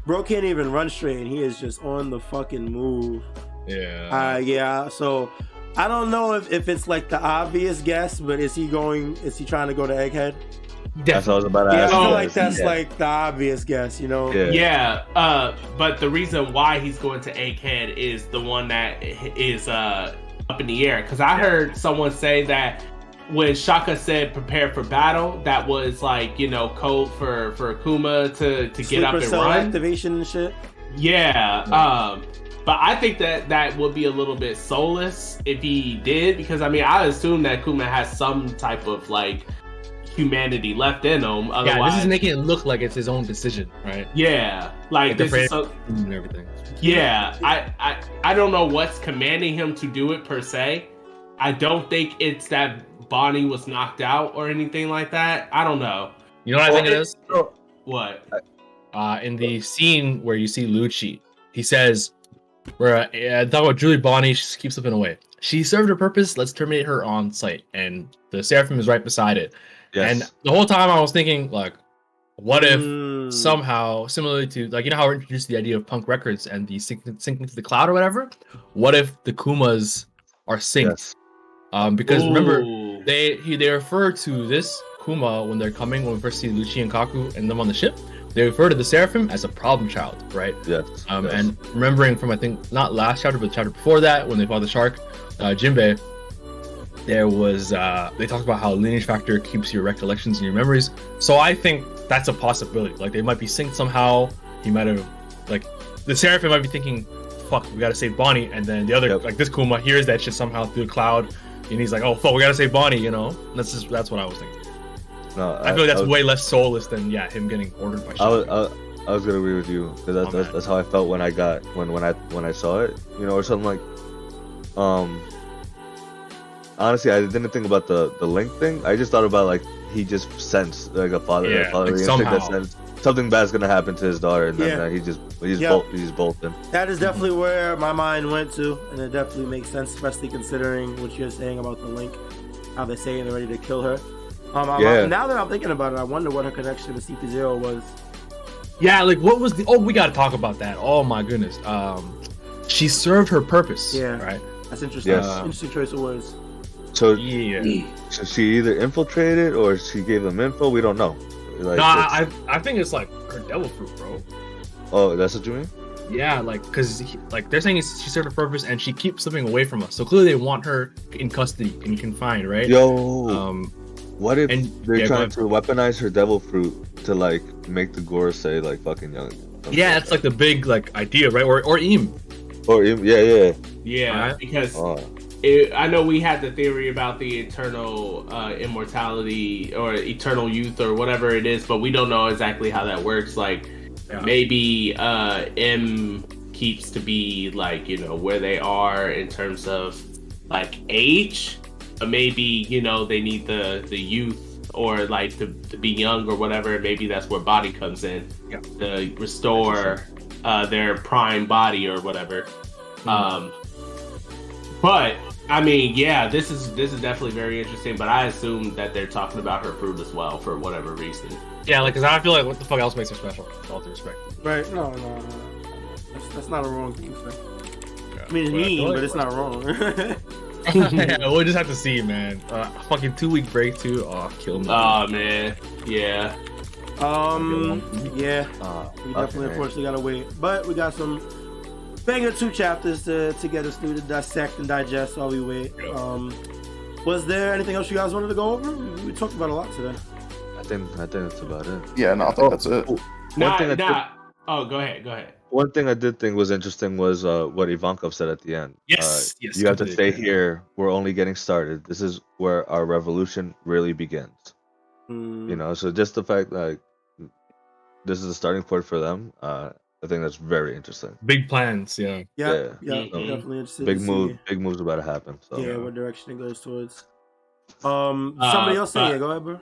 Bro can't even run straight, and he is just on the fucking move. Yeah. Yeah. So I don't know if it's like the obvious guess, but is he trying to go to Egghead? That's what I was about to Yeah, I ask. feel Oh, like that's Yeah. like the obvious guess, you know? Yeah. Yeah, but the reason why he's going to Egghead is the one that is up in the air. Because I heard someone say that when Shaka said prepare for battle, that was like, code for Akuma to get Sleeper up and cell run. activation and shit. Yeah, but I think that would be a little bit soulless if he did, because I assume that Akuma has some type of like humanity left in him. Otherwise, Yeah, this is making it look like it's his own decision, right? yeah, like the this is frame so, and everything. yeah. I don't know what's commanding him to do it per se. I don't think it's that Bonnie was knocked out or anything like that. I don't know. You know what I think it is? What? In the scene where you see Lucci, he says, "Where talk about Julie Bonnie, she keeps slipping away. She served her purpose. Let's terminate her on site." And the Seraphim is right beside it. Yes. And the whole time I was thinking, like, what if somehow, similarly to like how we introduced the idea of punk records and the syncing to the cloud or whatever, what if the Kumas are synced? Yes. Because remember, Ooh. they refer to this Kuma when they're coming, when we first see Lucci and Kaku and them on the ship. They refer to the Seraphim as a problem child, right? Yes. Yes. And remembering from, I think, not last chapter, but the chapter before that, when they fought the shark, Jinbei, there was, they talked about how lineage factor keeps your recollections and your memories. So I think that's a possibility. Like, they might be synced somehow. He might have, like, the Seraphim might be thinking, fuck, we gotta save Bonnie. And then the other, like, this Kuma hears that shit somehow through the cloud. And he's like, oh, fuck, we gotta save Bonnie, That's what I was thinking. No, I feel like that's way less soulless than him getting ordered by Shaka. I was gonna agree with you because that's how I felt when I saw it, or something like. Honestly, I didn't think about the link thing. I just thought about like he just sensed like a father, Yeah, like instinct somehow. that sensed something bad's gonna happen to his daughter, and then Yeah. he's bolting. That is definitely where my mind went to, and it definitely makes sense, especially considering what you're saying about the link, how they're saying they're ready to kill her. Yeah. Now that I'm thinking about it, I wonder what her connection to CP0 was. Yeah, like what was we gotta talk about that. Oh my goodness. She served her purpose. Yeah. Right. That's interesting. Yes. Interesting choice of words. So, Yeah. so she either infiltrated So she either infiltrated or she gave them info. We don't know. Like, I think it's like her devil fruit, bro. oh, that's what you mean? Yeah, like because like they're saying she served a purpose and she keeps something away from us. So clearly they want her in custody and confined, right? Yo, what if they're yeah, trying to weaponize her devil fruit to like make the gore say like fucking young? Yeah, that's like the big like idea, right? Or Eam. Or yeah. Yeah, because Oh. I know we had the theory about the eternal immortality or eternal youth or whatever it is, but we don't know exactly how that works. Like, maybe M keeps to be like, you know, where they are in terms of like age, but maybe, you know, they need the youth or like to be young or whatever. Maybe that's where body comes in to restore their prime body or whatever. But I mean, yeah, this is definitely very interesting. But I assume that they're talking about her fruit as well for whatever reason. Yeah, like because I feel like what the fuck else makes her special? With all due respect. Right? No. That's not a wrong thing to say. Yeah. I mean, it's But I mean, feel like- but it's not wrong. Yeah, we'll just have to see, man. Fucking 2-week break too. Oh, kill me. Oh man, yeah. Yeah. We definitely, okay. unfortunately, gotta wait. But we got some banger 2 chapters to get us through to dissect and digest while we wait. Was there anything else you guys wanted to go over? We talked about a lot today. I think that's about it. Yeah, no, I think that's it. Oh, go ahead. One thing I did think was interesting was what Ivankov said at the end. Yes, You have to stay completely. here. We're only getting started. This is where our revolution really begins. Mm. You know, so just the fact that this is the starting point for them, I think that's very interesting. Big plans, yeah. Yeah, Mhm. definitely interested. Big to move, see, big moves about to happen. So yeah, what direction it goes towards. Somebody else say, but- yeah, go ahead, bro.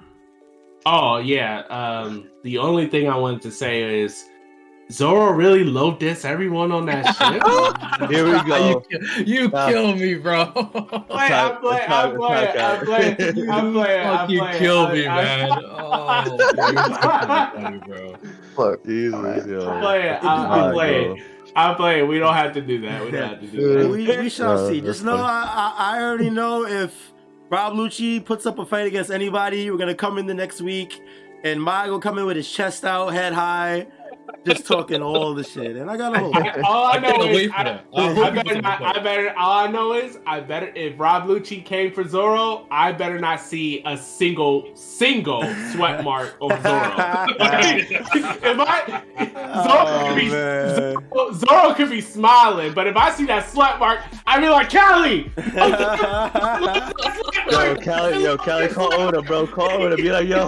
Oh yeah. The only thing I wanted to say is Zoro really low diss everyone on that shit. Here we go. You kill me, bro. I'm playing. Fucking kill me, man. Oh, funny, bro. Look, Jesus, yo. I'm playing. We don't have to do that. We don't have to do that. We shall No, see. that's Just know fine. I already know if Rob Lucci puts up a fight against anybody, we're gonna come in the next week, and Manga will come in with his chest out, head high, just talking all the shit. And I gotta hope. All I know can't is, wait for that. all I know is, I better, if Rob Lucci came for Zoro, I better not see a single sweat mark over Zoro. Zoro could be smiling, but if I see that sweat mark, I'd be like, Callie! Callie, call Oda, bro. Call Oda. Be like, yo.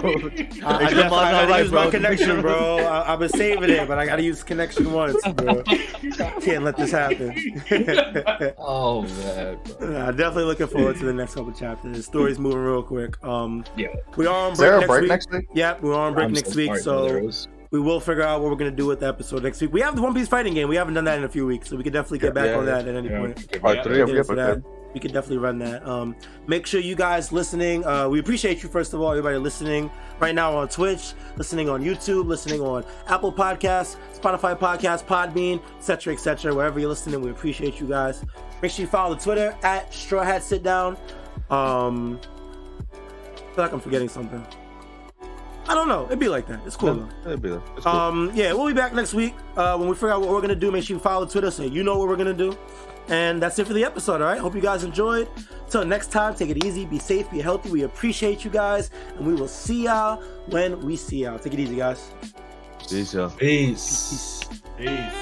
I gotta use my connection, bro. I've been saving it, but I gotta use connection once, bro. Can't let this happen. Oh man. I'm definitely looking forward to the next couple chapters. The story's moving real quick. Yeah. We are on is there a break break next week. next week? Yeah, we're on break I'm next so week, sorry, so Rose. we will figure out what we're gonna do with the episode next week. We have the One Piece fighting game. We haven't done that in a few weeks, so we could definitely get back on that at any point. Part 3 Get of into that. Vegapunk'S. We could definitely run that. Make sure you guys listening. We appreciate you, first of all, everybody listening right now on Twitch, listening on YouTube, listening on Apple Podcasts, Spotify Podcasts, Podbean, etc., wherever you're listening. We appreciate you guys. Make sure you follow the Twitter at Strawhat Sitdown. I feel like I'm forgetting something. I don't know. It'd be like that. It's cool though. It'd be there. It's cool. Yeah, we'll be back next week when we figure out what we're gonna do. Make sure you follow Twitter so you know what we're gonna do. And that's it for the episode. All right. Hope you guys enjoyed. Till next time, take it easy, be safe, be healthy. We appreciate you guys, and we will see y'all when we see y'all. Take it easy, guys. Peace, y'all. Peace. Peace.